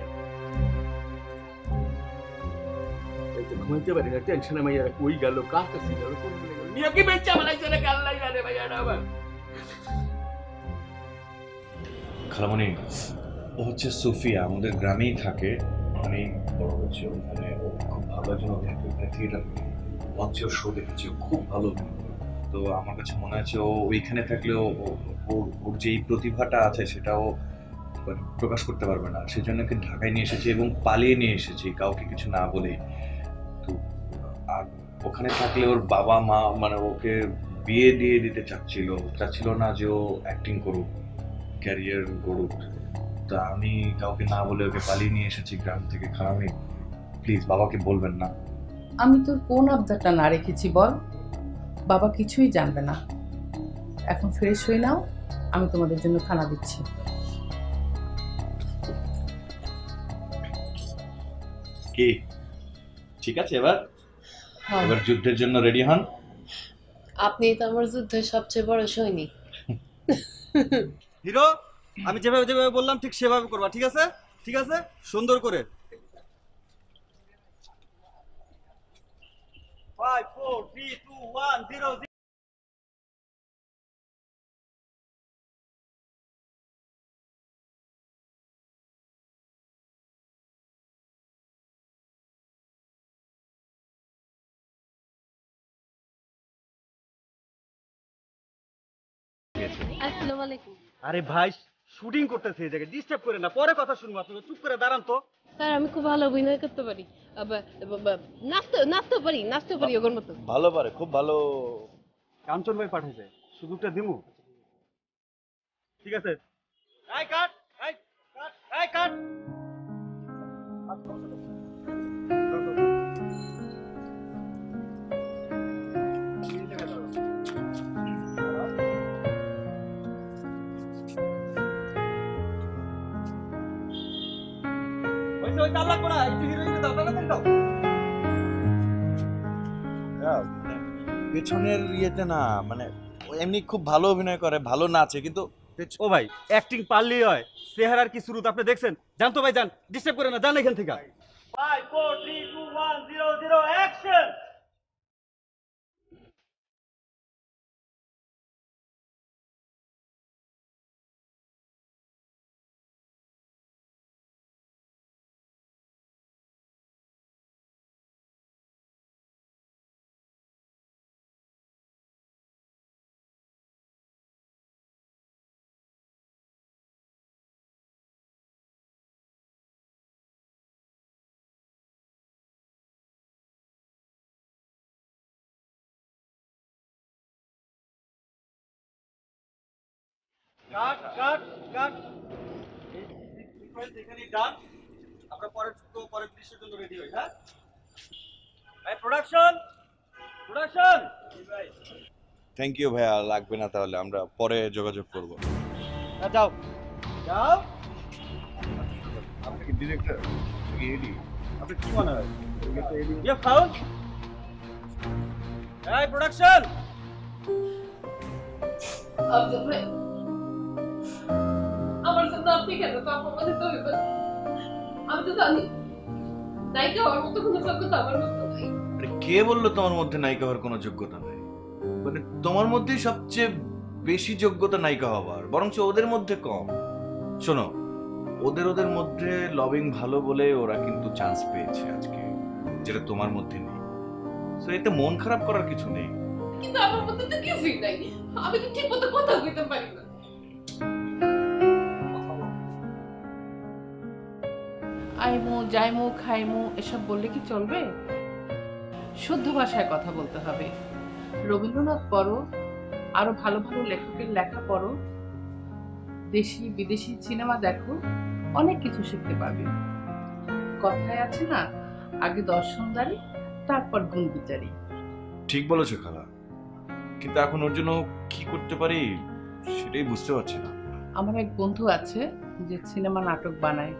ঘুমাইতে পারি না, টেনশনে মাইয়ারা কই গেল, কার কাছে গেল, কোন গেল, নিয়ে কি বেচা বানাইছে না গাল্লাই জানে ভাইয়াটা আবার। খালামণি, ও হচ্ছে সুফিয়া, আমাদের গ্রামেই থাকে, অনেক বড় হচ্ছে ওখানে। ও খুব ভালো একজন অভিনেত্রী, ওখানে থিয়েটার মঞ্চে শো দেখেছি, ও খুব ভালো অভিনয় করে। তো আমার কাছে মনে হচ্ছে ও ওইখানে থাকলেও ওর যেই প্রতিভাটা আছে সেটাও প্রকাশ করতে পারবে না, সেজন্য ওকে ঢাকায় নিয়ে এসেছি এবং পালিয়ে নিয়ে এসেছি কাউকে কিছু না বলেই। তো আর ওখানে থাকলে ওর বাবা মা মানে ওকে বিয়ে দিয়ে দিতে চাচ্ছিল না যে ও অ্যাক্টিং করুক, ক্যারিয়ার গড়ুক। তা আমি কাউকে না বলে ওকে পালিয়ে নিয়ে এসেছি গ্রাম থেকে। খালামণি প্লিজ বাবাকে বলবেন না। আমি তোর কোন আবদারটা না রেখেছি বল? বাবা কিছুই জানবে না। এখন ফ্রেশ হয়ে নাও, আমি তোমাদের জন্য খানা দিচ্ছি। কি ঠিক আছে? এবার যুদ্ধের জন্য রেডি হন। আপনি তো আমার যুদ্ধের সবচেয়ে বড় সৈনিক। হিরো, আমি যেভাবে যেভাবে বললাম ঠিক সেভাবে করবা, ঠিক আছে? ঠিক আছে, সুন্দর করে। 5 4 3 2 1 0 আসসালামু আলাইকুম। আরে ভাই, শুটিং করতেছে, এই জায়গায় ডিস্টার্ব করে না, পরে কথা শুনবো। আপনি চুপ করে দাঁড়ান তো। স্যার আমি খুব ভালো অভিনয় করতে পারি, নাচতে পারি ওর মতো। ভালো পারে, খুব ভালো। কাঞ্চন ভাই পাঠাইছে, সুযোগটা দিমু? ঠিক আছে। এই কাট, এই কাট, এই কাট। ওই চাল লাগবো না, একটু হিরোইনকে দাও, টাকা দাও। পেছনের ইয়েতে না, মানে ও এমনি খুব ভালো অভিনয় করে, ভালো নাচে, কিন্তু ও ভাই, অ্যাক্টিং পারলেই হয়, চেহারার কি শুরু আপনি দেখছেন? জান তো ভাই, যান, ডিস্টার্ব করে না, যান এখান থেকে। 5 4 3 2 1 0 0 অ্যাকশন। কাট কাট কাট। এই সিকোয়েন্স এখানেই ডান। আমরা পরের দৃশ্যের জন্য রেডি হই। হ্যাঁ ভাই, প্রোডাকশন ভাই। থ্যাংক ইউ ভাইয়া, লাগবে না, তাহলে আমরা পরে যোগাযোগ করব। হ্যাঁ, যাও যাও। আপনি কি ডিরেক্টর? এডি? আপনি কি মনে হয় ইয়ে ফাউল? এই প্রোডাকশন। আমার জন্য আপনি কেন তো আপনাদের তো আমি তো জানি নায়িকা হওয়ার মতো কোনো যোগ্যতা আমার মধ্যে নাই। আরে কে বললো তোমার মধ্যে নায়িকা হওয়ার কোনো যোগ্যতা নেই? মানে তোমার মধ্যেই সবচেয়ে বেশি যোগ্যতা নায়িকা হওয়ার, বরঞ্চ ওদের মধ্যে কম। শোনো, ওদের মধ্যে লবিং ভালো বলে ওরা কিন্তু চান্স পেয়েছে আজকে, যেটা তোমার মধ্যে নেই। তো এতে মন খারাপ করার কিছু নেই। কিন্তু আমার মধ্যে তো কিছুই নাই, আমি তো ঠিক মতো কথা কইতে পারি না। আইমু যাইমু খাইমু এসব বললে কি চলবে? শুদ্ধ ভাষায় কথা বলতে হবে। রবীন্দ্রনাথ পড়ো, আরো ভালো ভালো লেখকের লেখা পড়ো, দেশি বিদেশি সিনেমা দেখো, অনেক কিছু শিখতে পারবে। কথায় আছে না, আগে দর্শনদারি তারপর গুণ বিচারি। ঠিক বলেছো খালা, কিন্তু এখন ওর জন্য কি করতে পারি সেটাই বুঝতে পারছি না। আমার এক বন্ধু আছে যে সিনেমা নাটক বানায়,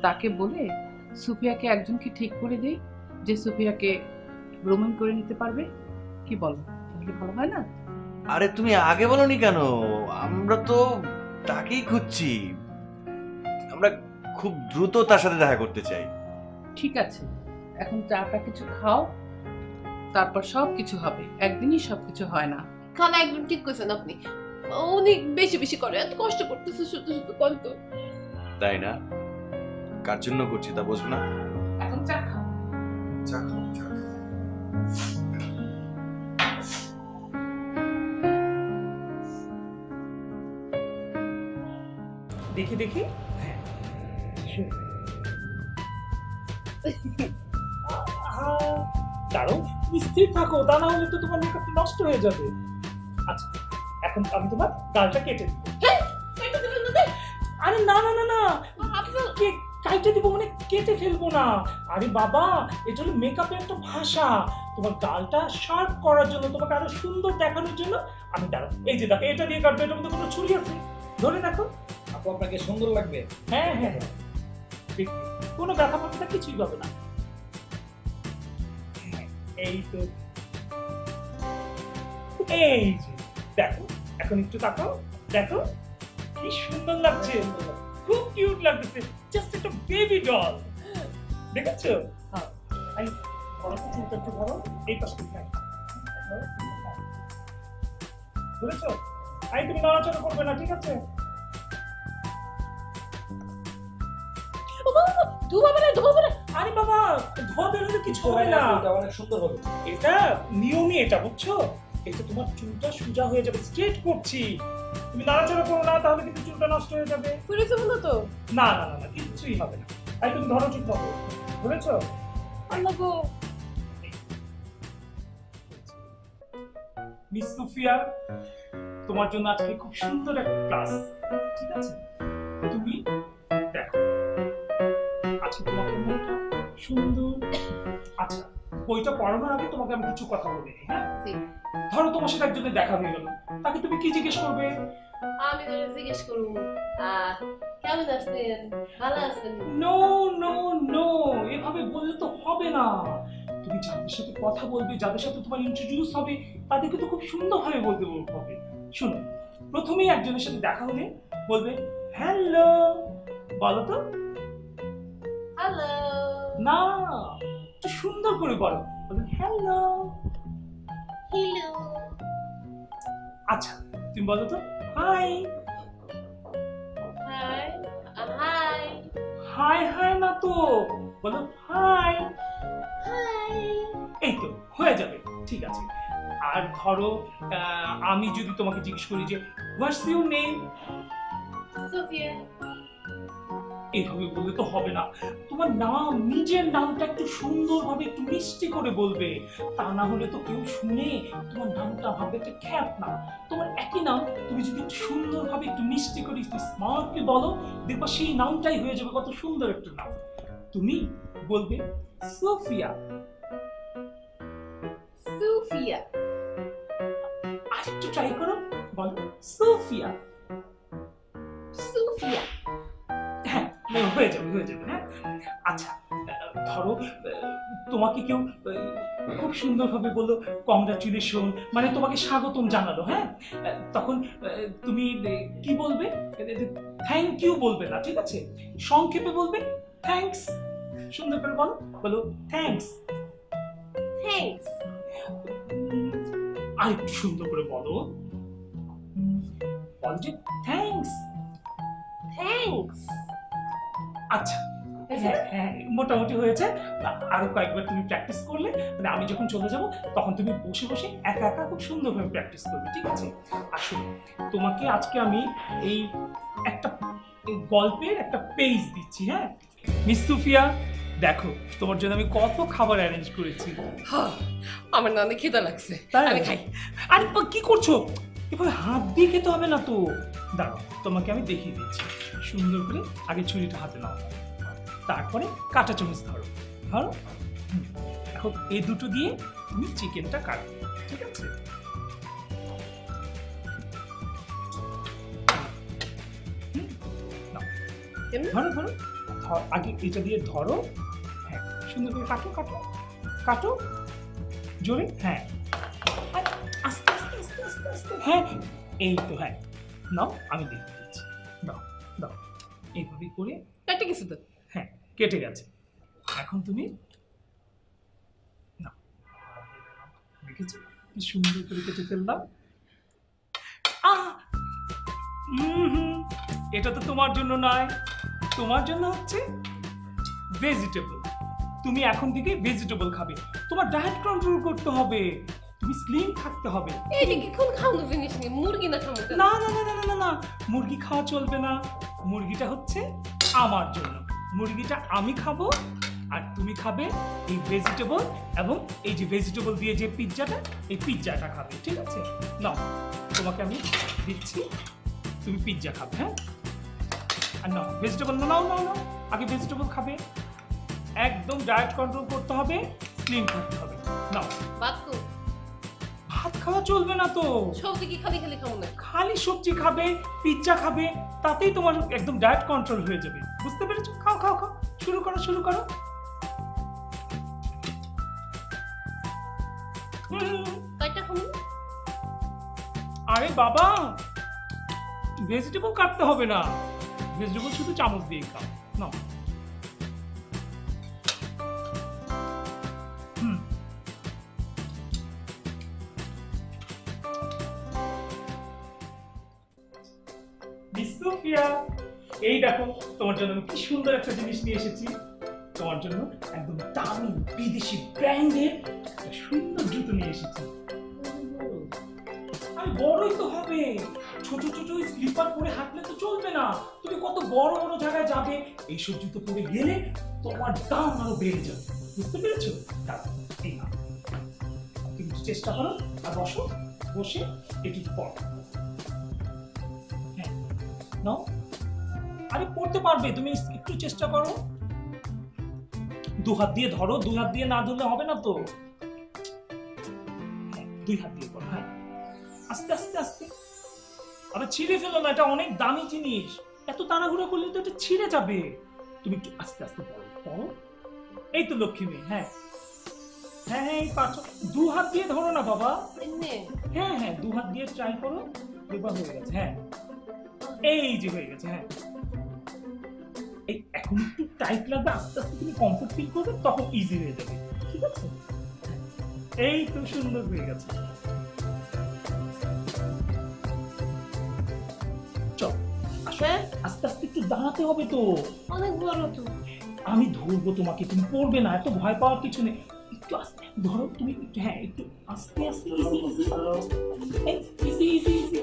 তাকে বলে সুফিয়াকে একজনকে ঠিক করে দেই যে সুফিয়াকে রোমান করে নিতে পারবে। কি বলো, তাহলে ভালো হয় না? আরে তুমি আগে বলনি কেন? আমরা তো তাকেই খুঁজছি, আমরা খুব দ্রুত তার সাথে দেখা করতে চাই। ঠিক আছে, এখন চাটা কিছু খাও, তারপর সব কিছু হবে। একদিনই সবকিছু হয় না। খালা একদম ঠিক কইছেন আপনি, অনেক বেশি বেশি করে, এত কষ্ট করতেছে শুধু শুধু কত। তাই না? কার জন্য করছি তা বোঝো না? এখন চা খাও। চা খাও, চা খাও। দেখি দেখি। দাঁড়ো, স্থির থাকো, তা না হলে তো তোমার মেকআপটা নষ্ট হয়ে যাবে। আচ্ছা, এখন আমি তোমার গালটা কেটে দিব। আরে না না না না, কাইটে দিব মানে কেটে ফেলবো না। আরে বাবা, এটা হলো মেকআপের একটা ভাষা। তোমার গালটা শার্প করার জন্য, তোমাকে আরো সুন্দর দেখানোর জন্য আমি দাঁড়াও, এই যে দেখো, এটা দিয়ে কাটবে। এটার মধ্যে কোনো ছুরি আছে, ধরে দেখো। আপু আপনাকে সুন্দর লাগবে। হ্যাঁ হ্যাঁ হ্যাঁ, কোনো ব্যথা পাবে কিছুই পাবে না। এই তো, এই যে দেখো, এখন একটু তাকাও, দেখো কি সুন্দর লাগছে, খুব কিউট লাগছে, জাস্ট একটা বেবি ডল। দেখেছো? হ্যাঁ, এই বড় চুলটা একটু ধরো, এই পাশে ধরেছো? এই তুমি নড়াচড়া করবে না, ঠিক আছে? আরে বাবা, ধোয়া বেরোলে কিছু হবে না, অনেক সুন্দর হবে। এটা নিয়মই, এটা বুঝছো? এটা তোমার চুলটা সোজা হয়ে যাবে, স্ট্রেট করছি। তুমি নাড়াচাড়া করো না, তাহলে কিন্তু চুলটা নষ্ট হয়ে যাবে। পুরেছে বলো তো? না না না, কিছুই হবে না। এই তুমি ধরো, ঠিক ধরো, ধরেছো? আল্লাহগো, মিস সুফিয়া, তোমার জন্য আজকে খুব সুন্দর একটা ক্লাস, ঠিক আছে? তুমি দেখো, আজকে তোমাকে মুখটা সুন্দর। আচ্ছা, বইটা পড়ানোর আগে তোমাকে আমি কিছু কথা বলে নিই, হ্যাঁ? ধরো তোমার সাথে একজনের দেখা হয়ে গেল, তাকে তুমি কি জিজ্ঞেস করবে? আমি তো জিজ্ঞেস করব, কেমন আছেন, ভালো আছেন? নো নো নো, এভাবে বললে তো হবে না। তুমি যাদের সাথে কথা বলবে, যাদের সাথে তোমার ইন্ট্রোডিউস হবে, তাদেরকে তো খুব সুন্দরভাবে বলতে হবে। শুনো, প্রথমেই একজনের সাথে দেখা হলে বলবে হ্যালো, বলো তো। হ্যালো। না, একটু সুন্দর করে বলো, বলবে হ্যালো। হ্যালো। আচ্ছা, তুমি বলো তো hi. Hi. Hi. Hi hi না তো, বলো হাই। হাই। এই তো হয়ে যাবে, ঠিক আছে। আর ধরো আমি যদি তোমাকে জিজ্ঞেস করি যে হোয়াটস ইউর নেম, সোফিয়া। এইভাবে বললে তো হবে না। তোমার নাম, নিজের নামটা একটু সুন্দরভাবে, একটু মিষ্টি করে বলবে। তা না হলে তো কেউ শুনে তোমার নামটা ভাববে একটা খ্যাত নাম। তোমার একই নাম তুমি যদি একটু সুন্দরভাবে, একটু মিষ্টি করে, একটু স্মার্টলি বলো, দেখবা সেই নামটাই হয়ে যাবে কত সুন্দর একটা নাম। তুমি বলবে সোফিয়া। সোফিয়া। আরেকটু ট্রাই করো, বলো সোফিয়া। সোফিয়া। হ্যাঁ, হয়ে যাবে, হয়ে যাবে। হ্যাঁ, আচ্ছা, ধরো তোমাকে কেউ খুব সুন্দরভাবে বললো কংগ্রাচুলেশন, মানে তোমাকে স্বাগতম জানালো, হ্যাঁ? তখন তুমি কি বলবে? থ্যাংক ইউ বলবে না, ঠিক আছে? সংক্ষেপে বলবে থ্যাঙ্কস। সুন্দর করে বলো, বলো থ্যাঙ্কস। থ্যাঙ্কস। আর একটু সুন্দর করে বলো, বলো যে থ্যাঙ্কস। থ্যাঙ্কস। আচ্ছা, হ্যাঁ হ্যাঁ মোটামুটি হয়েছে। আরো কয়েকবার তুমি প্র্যাকটিস করলে, মানে আমি যখন চলে যাব তখন তুমি বসে বসে একা একা খুব সুন্দরভাবে প্র্যাকটিস করবে, ঠিক আছে? আসলে তোমাকে আজকে আমি এই একটা গল্পের একটা পেজ দিচ্ছি। হ্যাঁ মিস সুফিয়া, দেখো তোমার জন্য আমি কত খাবার অ্যারেঞ্জ করেছি। আমার না অনেক খিদা লাগছে, আমি খাই। আরে কি করছো? এভাবে হাত দিয়ে খেতে হবে না তো। দাঁড়াও, তোমাকে আমি দেখিয়ে দিচ্ছি। সুন্দর করে আগে ছুরিটা হাতে নাও, তারপরে কাঁটা চামচ ধরো, ধরো। এখন এই দুটো দিয়ে তুমি চিকেনটা কাটো, ঠিক আছে? ধরো ধরো, আগে এটা দিয়ে ধরো। হ্যাঁ সুন্দর করে কাটো কাটো কাটো, জোরে। হ্যাঁ আস্তে আস্তে আস্তে আস্তে আস্তে। হ্যাঁ এই তো, হ্যাঁ নাও আমি দেখে দিচ্ছি। দাও দাও, এইভাবে করে কেটে গেছে তো? হ্যাঁ কেটে গেছে। এখন তুমি নাও, দেখেছো কি সুন্দর করে কেটে ফেললাম। এটা তো তোমার জন্য নয়, তোমার জন্য হচ্ছে ভেজিটেবল। তুমি এখন থেকে ভেজিটেবল খাবে, তোমার ডায়েট কন্ট্রোল করতে হবে, তুমি স্লিম থাকতে হবে। এই যে কি কোন খাওয়ানো জিনিস নেই, মুরগি না খাওয়ানো? না না না না না না, মুরগি খাওয়া চলবে না। মুরগিটা হচ্ছে আমার জন্য, মুরগিটা আমি খাবো আর তুমি খাবে এই ভেজিটেবল, এবং এই যে ভেজিটেবল দিয়ে যে পিৎজাটা, এই পিৎজাটা খাবে, ঠিক আছে? নাও তোমাকে আমি দিচ্ছি, তুমি পিৎজা খাবে। হ্যাঁ আর নাও ভেজিটেবল, নাও নাও নাও, আগে ভেজিটেবল খাবে। একদম ডায়েট কন্ট্রোল করতে হবে, স্লিম থাকতে হবে। নাও ভাত কো? ভাত খাওয়া চলবে না তো। সবজি কি খালি খালি খাবো না? খালি সবজি খাবে, পিৎজা খাবে, তাতেই তোমার একদম ডায়েট কন্ট্রোল হয়ে যাবে, বুঝতে পেরেছো? খাও খাও খাও, শুরু করো শুরু করো। কয়টা খাবো? আরে বাবা, ভেজিটেবল কাটতে হবে না, ভেজিটেবল শুধু চামচ দিয়ে খাও। নাও সুফিয়া, এই দেখো তোমার জন্য আমি কি সুন্দর একটা জিনিস নিয়ে এসেছি। তোমার জন্য একদম দামি বিদেশি ব্র্যান্ডের একটা সুন্দর জুতো নিয়ে এসেছি। আমি বড়ই তো হবে, ছোট ছোট স্লিপার পরে হাঁটলে তো চলবে না। তুমি কত বড় বড় জায়গায় যাবে, এইসব জুতো পরে গেলে তোমার দাম আরো বেড়ে যাবে, বুঝতে পেরেছো? এই না, তুমি চেষ্টা করো আর বসো, বসে একটু পড়ো। নাও, আরে পড়তে পারবে, তুমি একটু চেষ্টা করো। দু হাত দিয়ে ধরো, দুই হাত দিয়ে না ধরলে হবে না তো। হ্যাঁ দুই হাত দিয়ে পড়ো। হ্যাঁ আস্তে আস্তে আস্তে, আরে ছিঁড়ে ফেলো না, এটা অনেক দামি জিনিস, এত তাড়াহুড়ো করলে তো এটা ছিঁড়ে যাবে। তুমি একটু আস্তে আস্তে পড়ো পড়ো। এই তো লক্ষ্মী মেয়ে। হ্যাঁ হ্যাঁ হ্যাঁ, এই পাঁচ, দু হাত দিয়ে ধরো না বাবা। হ্যাঁ হ্যাঁ দু হাত দিয়ে ট্রাই করো, এবার হয়ে গেছে। হ্যাঁ এই যে হয়ে গেছে। হ্যাঁ এই এখন একটু টাইট লাগবে, আস্তে আস্তে তুমি কমফোর্ট ফিল করবে, তখন ইজি হয়ে যাবে, ঠিক আছে? এই তো সুন্দর হয়ে গেছে। চল আসো, আস্তে আস্তে একটু দাঁড়াতে হবে তো, অনেক বড় তো। আমি ধরবো তোমাকে, তুমি পড়বে না, এত ভয় পাওয়ার কিছু নেই। একটু আস্তে ধরো তুমি, হ্যাঁ একটু আস্তে আস্তে, easy easy easy easy easy.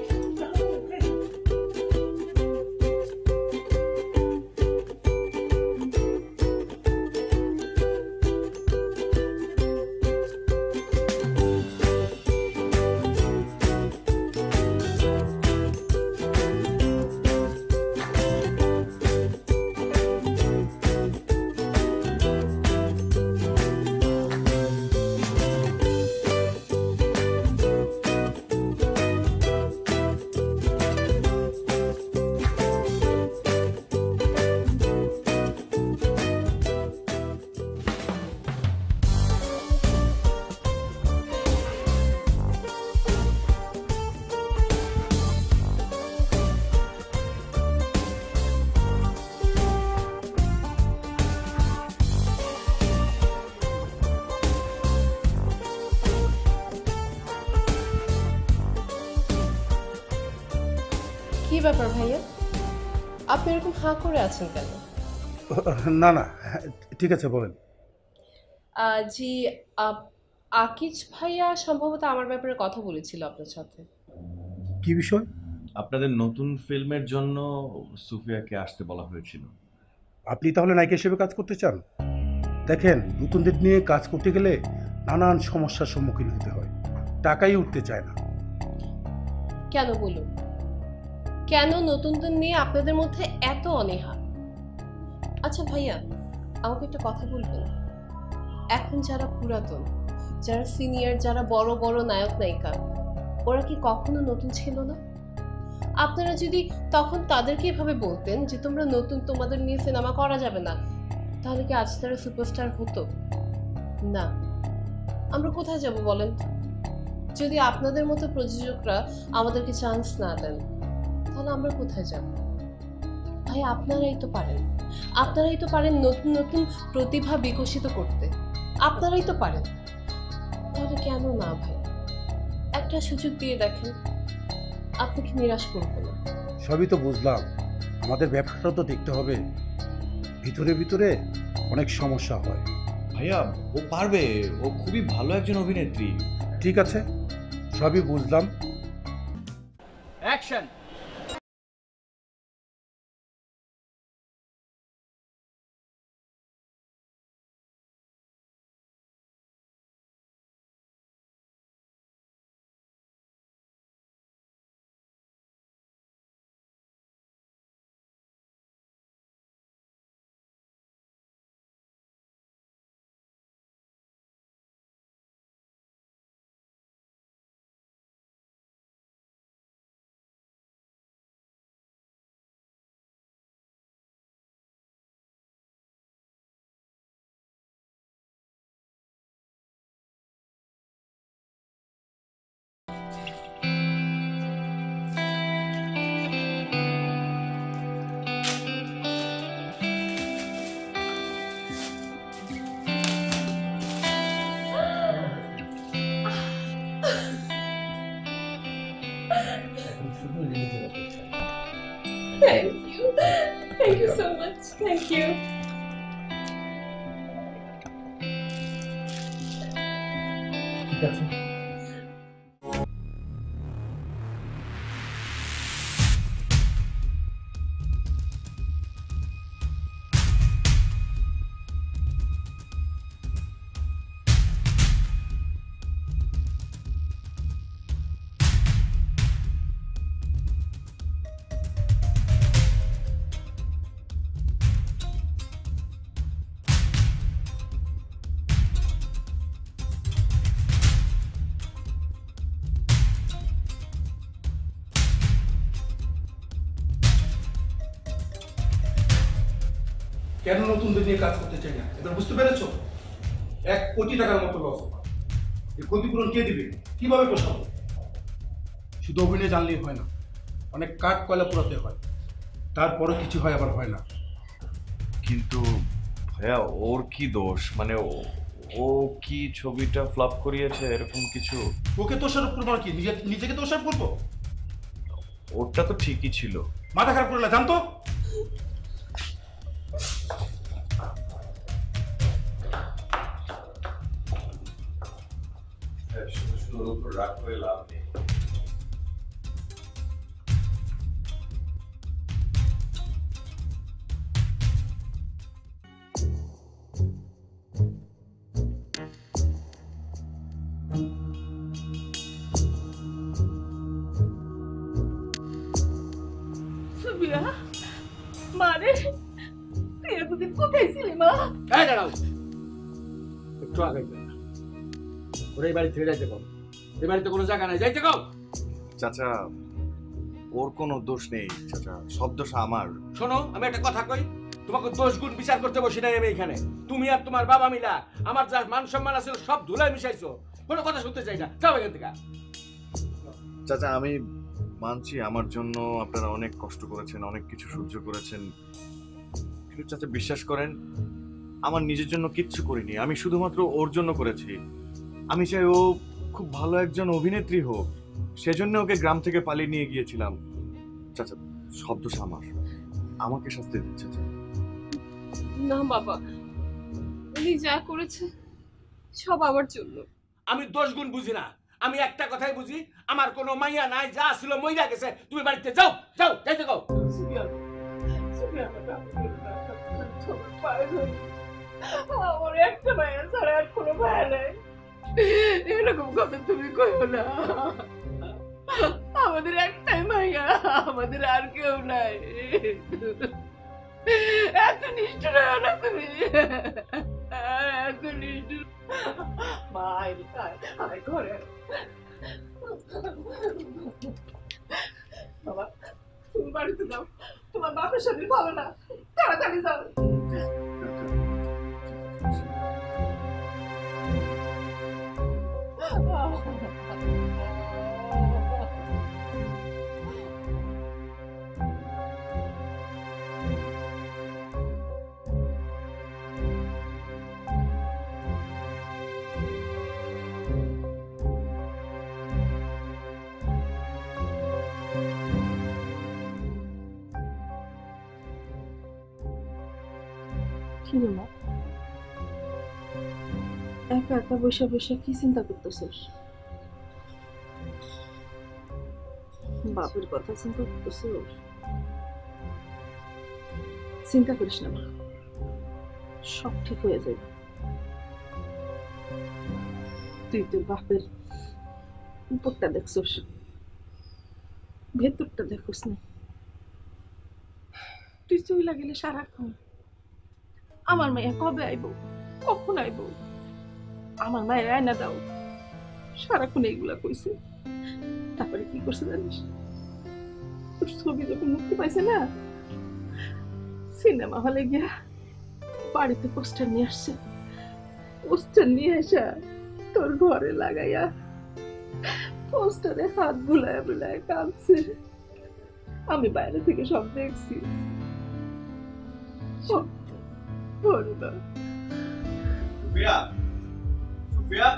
ব্যাপার ভাইয়া, আপনি এরকম হাঁ করে আছেন কেন? না না, ঠিক আছে বলেন। জি, আকিজ ভাইয়া সম্ভবত আমার ব্যাপারে কথা বলেছিল আপনার সাথে। কি বিষয়? আপনাদের নতুন ফিল্মের জন্য সুফিয়াকে আসতে বলা হয়েছিল। আপনি তাহলে নায়িকা হিসেবে কাজ করতে চান? দেখেন, নতুনদের নিয়ে কাজ করতে গেলে নানান সমস্যার সম্মুখীন হতে হয়, টাকাই উঠতে চায় না। কেন বলুন, কেন নতুনদের নিয়ে আপনাদের মধ্যে এত অনীহা? আচ্ছা ভাইয়া, আমাকে একটা কথা বলবেন, এখন যারা পুরাতন, যারা সিনিয়র, যারা বড় বড় নায়ক নায়িকা, ওরা কি কখনো নতুন ছিল না? আপনারা যদি তখন তাদেরকে এভাবে বলতেন যে তোমরা নতুন, তোমাদের নিয়ে সিনেমা করা যাবে না, তাহলে কি আজ তারা সুপারস্টার হতো না? আমরা কোথায় যাব বলেন? যদি আপনাদের মতো প্রযোজকরা আমাদেরকে চান্স না দেন, তাহলে আমরা কোথায় যাব? ভাই, আপনারাই তো পারেন, আপনারাই তো পারেন নতুন নতুন প্রতিভা বিকশিত করতে, আপনারাই তো পারেন। তাহলে কেন না ভাই, একটা সুযোগ দিয়ে দেখেন, আপনাকে নিরাশ করবো না। সবই তো বুঝলাম, আমাদের ব্যবসাটা তো দেখতে হবে। ভিতরে ভিতরে অনেক সমস্যা হয়। ভাইয়া, ও পারবে, ও খুবই ভালো একজন অভিনেত্রী। ঠিক আছে, সবই বুঝলাম। Action. Thank you. Thank you so much. Thank you. ঠিক আছে। কেন নতুনদের নিয়ে কাজ করতে চাই না, এবার বুঝতে পেরেছো? 1 কোটি টাকার মতো লস। এই ক্ষতিপূরণ কে দিবে, কিভাবে পোষাবো? শুধু অভিনয় জানলেই হয় না, অনেক কাঠ কয়লা পোড়াতে হয়, তারপরে কিছু হয় আবার হয় না। কিন্তু ভাইয়া, ওর কি দোষ? মানে ও কি ছবিটা ফ্লপ করিয়েছে এরকম কিছু? ওকে দোষারোপ করবো কি, নিজেকে দোষারোপ করবো? ওটা তো ঠিকই ছিল। মাথা খারাপ করলে জানতো। শুধু উপর রাগ করে লাভ নেই। সুবিয়া, মারে তুই এতদিন কোথায় ছিলি মা? এই দাঁড়াও, একটু আগে ওরা এই বাড়ি ছেড়ে যাইতে কম। এই বাড়িতে কোনো জায়গা নাই, যাইতে কম। চাচা, ওর কোনো দোষ নেই চাচা, সব দোষ আমার। শোনো, আমি একটা কথা কই, তোমাকে দোষ গুণ বিচার করতে বসি নাই আমি এখানে। তুমি আর তোমার বাবা মিলা আমার যা মান সম্মান আছে সব ধুলায় মিশাইছো, কোনো কথা শুনতে চাই না, যাও এখান থেকে। চাচা, আমি মানছি আমার জন্য আপনারা অনেক কষ্ট করেছেন, অনেক কিছু সহ্য করেছেন, কিন্তু চাচা বিশ্বাস করেন, আমার নিজের জন্য কিচ্ছু করিনি, আমি শুধুমাত্র ওর জন্য করেছি। আমি চাই ও খুব ভালো একজন অভিনেত্রী হোক, সেজন্য ওকে গ্রাম থেকে পালিয়ে নিয়ে গিয়েছিলাম। চাচা সব দোষ আমার, আমাকে শাস্তি দিচ্ছে। না বাবা, উনি যা করেছে সব আমার জন্য। আমি দোষ গুণ বুঝি না, আমি একটা কথাই বুঝি, আমার কোনো মাইয়া নাই, যা ছিল মইরা গেছে। তুমি বাড়িতে যাও, যাও, যাইতে যাও। আমার একটা মায়া ছাড়া আর কোনো মায়া নাই। এরকম কথা তুমি কইও না। আমাদের একটাই মাইয়া, আমাদের আর কেউ নাই। এত নিষ্ঠুর হও না তুমি, এত নিষ্ঠুর। মা আয় ঘরে। বাবা তুমি বাড়িতে যাও, তোমার বাপের শরীর ভালো না, তাড়াতাড়ি যাও। কি রে মা, একা একা বসে বসে কি চিন্তা করতেছিস? বাপের কথা চিন্তা করতেছিস? চিন্তা করিস না মা, সব ঠিক হয়ে যাবে। তুই তোর বাপের উপরটা দেখছিস, ভেতরটা দেখছিস না। তুই চইলা গেলে সারাক্ষণ আমার মাইয়া কবে আইব, কখন আইব, আমার মায়ের আয়না দাও, সারাক্ষণ এইগুলা কইছে। তারপরে কি করছে জানিস? তোর ছবি যখন মুক্তি পাইছে না, সিনেমা হলে গিয়া বাড়িতে পোস্টার নিয়ে আসছে। পোস্টার নিয়ে আসা তোর ঘরে লাগাইয়া পোস্টারে হাত বুলায় বুলায় কাঁদছে। আমি বাইরে থেকে সব দেখছি। সুফিয়া, সুফিয়া,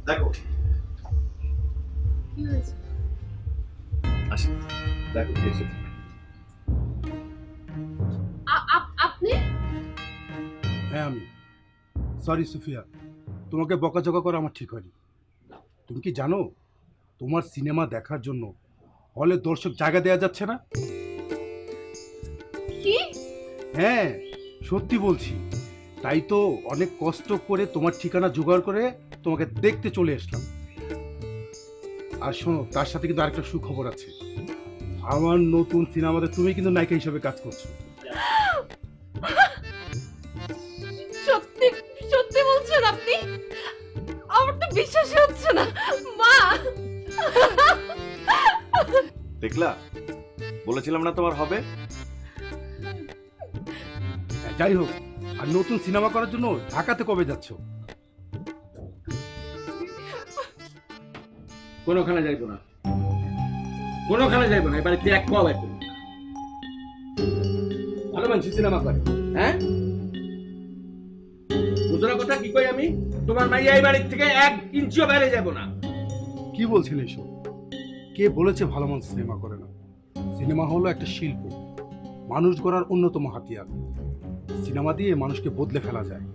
দেখো কি হয়েছে? আসো, দেখো কে এসেছে। আপনি? হ্যাঁ আমি। সরি সুফিয়া, তোমাকে বকাঝকা করা আমার ঠিক হয়নি। তুমি কি জানো তোমার সিনেমা দেখার জন্য হলে দর্শক জায়গা দেওয়া যাচ্ছে না? কি? হ্যাঁ সত্যি বলছি। তাই তো অনেক কষ্ট করে তোমার ঠিকানা জোগাড় করে তোমাকে দেখতে চলে আসলাম। আর শোনো, তার সাথে কিন্তু আরেকটা সুখবর আছে। আমার নতুন সিনেমাতে তুমি কিন্তু নায়িকা হিসেবে কাজ করছো। সত্যি সত্যি বলছেন আপনি? আমার তো বিশ্বাসই হচ্ছে না। মা, দেখলা, বলেছিলাম না তোমার হবে। যাই হোক, আর নতুন সিনেমা করার জন্য ঢাকাতে কবে যাচ্ছ? কোনোখানে যাইবো না, কোনোখানে যাইবো না। এবারে এক পাও এক ভালো মানুষ সিনেমা করে। হ্যাঁ বুঝলাম কথা কি কই আমি? তোমার মাইয়া এই বাড়ির থেকে 1 ইঞ্চিও বাইরে যাবো না। কি বলছেন এসব? কে বলেছে ভালো মানুষ সিনেমা করে না? সিনেমা হলো একটা শিল্প, মানুষ গড়ার অন্যতম হাতিয়ার। সিনেমা দিয়ে মানুষকে বদলে ফেলা যায়।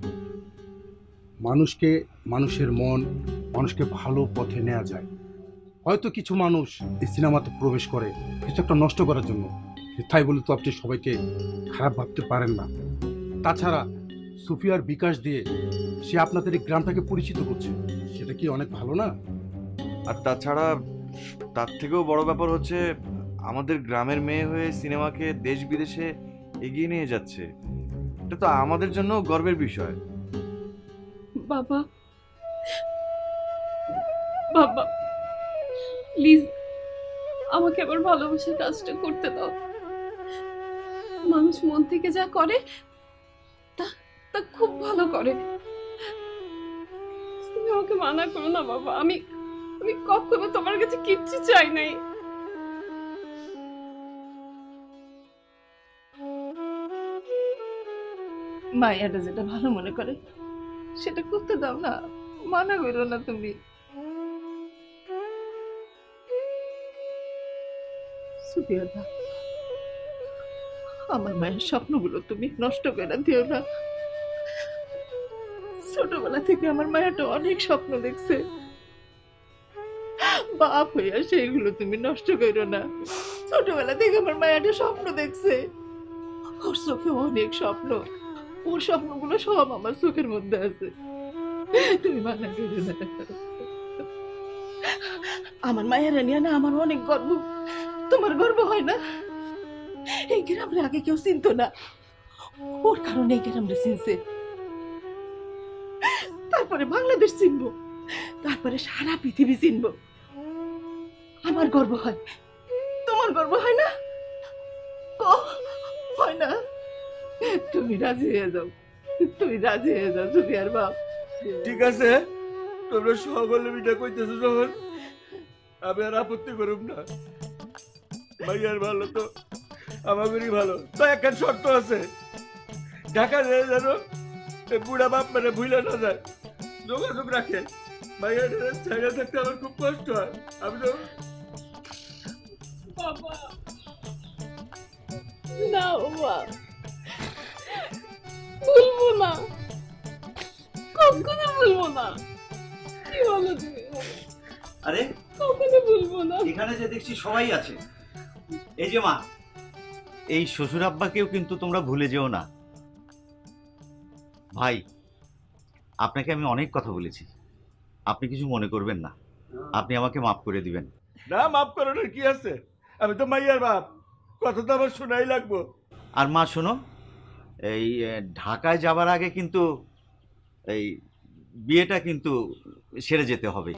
মানুষকে, মানুষের মন, মানুষকে ভালো পথে নেওয়া যায়। হয়তো কিছু মানুষ এই সিনেমাতে প্রবেশ করে কিছু একটা নষ্ট করার জন্য, তাই বলে তো আপনি সবাইকে খারাপ ভাবতে পারেন না। তাছাড়া সুফিয়ার বিকাশ দিয়ে সে আপনাদের এই গ্রামটাকে পরিচিত করছে, সেটা কি অনেক ভালো না? আর তাছাড়া তার থেকেও বড় ব্যাপার হচ্ছে আমাদের গ্রামের মেয়ে হয়ে সিনেমাকে দেশ বিদেশে এগিয়ে নিয়ে যাচ্ছে। এটা তো আমাদের জন্য গর্বের বিষয়। বাবা, বাবা প্লিজ আমাকে আবার ভালোবাসার কাজটা করতে দাও। মানুষ মন থেকে যা করে তা তা খুব ভালো করে। তুমি আমাকে মানা করো না বাবা। আমি আমি কখনো তোমার কাছে কিচ্ছু চাই নাই। মায়াটা যেটা ভালো মনে করে সেটা করতে দাও না, মানা করো না তুমি। সুফিয়ার মা, আমার মায়ের স্বপ্নগুলো তুমি নষ্ট করে দিও না। ছোটবেলা থেকে আমার মায়াটা অনেক স্বপ্ন দেখছে, বাপ হইয়া সেইগুলো তুমি নষ্ট করো না। ছোটবেলা থেকে আমার মায়াটা স্বপ্ন দেখছে, ওর চোখে অনেক স্বপ্ন, ওর স্বপ্নগুলো সব আমার চোখের মধ্যে আছে, তুমি মানা করো না। আমার মায়ের নিয়ে না আমার অনেক গর্ব, তোমার গর্ব হয় না? এই গ্রামে আগে কেউ চিনতো না, ওর কারণে এই গ্রামটা চিনছে, তারপরে বাংলাদেশ চিনবো, তারপরে সারা পৃথিবী চিনবো। আমার গর্ব হয়, তোমার গর্ব হয় না? হয় না? তুমি রাজি হয়ে যাও, তুমি রাজি হয়ে যাও সুফিয়ার বাপ। ঠিক আছে, তোমরা সকলে মিটা কইতেছো যখন আমি আর আপত্তি করুম না। ভাইয়ার ভালো তো আমাদেরই ভালো, তো একটা শর্ত আছে, ঢাকা যেন বুড়া বাপ মানে ভুলে না যায়, যোগাযোগ রাখে। ভাইয়ার জায়গা থাকতে আমার খুব কষ্ট হয়। আমি তো বাবা না, বাবা ভুলবো না, কখনো ভুলবো না। কি বলো তুমি? আরে কখনো ভুলবো না। এখানে যে দেখছি সবাই আছে, এই যে মা, এই শ্বশুর আব্বাকেও কিন্তু তোমরা ভুলে যেও না। ভাই, আপনাকে আমি অনেক কথা বলেছি, আপনি কিছু মনে করবেন না, আপনি আমাকে মাফ করে দিবেন। না, মাফ করানোর কি আছে, আমি তো মাইয়ার বাপ, কথা তো আমার শোনাই লাগবো। আর মা শোনো, এই ঢাকায় যাবার আগে কিন্তু এই বিয়েটা কিন্তু সেরে যেতে হবে।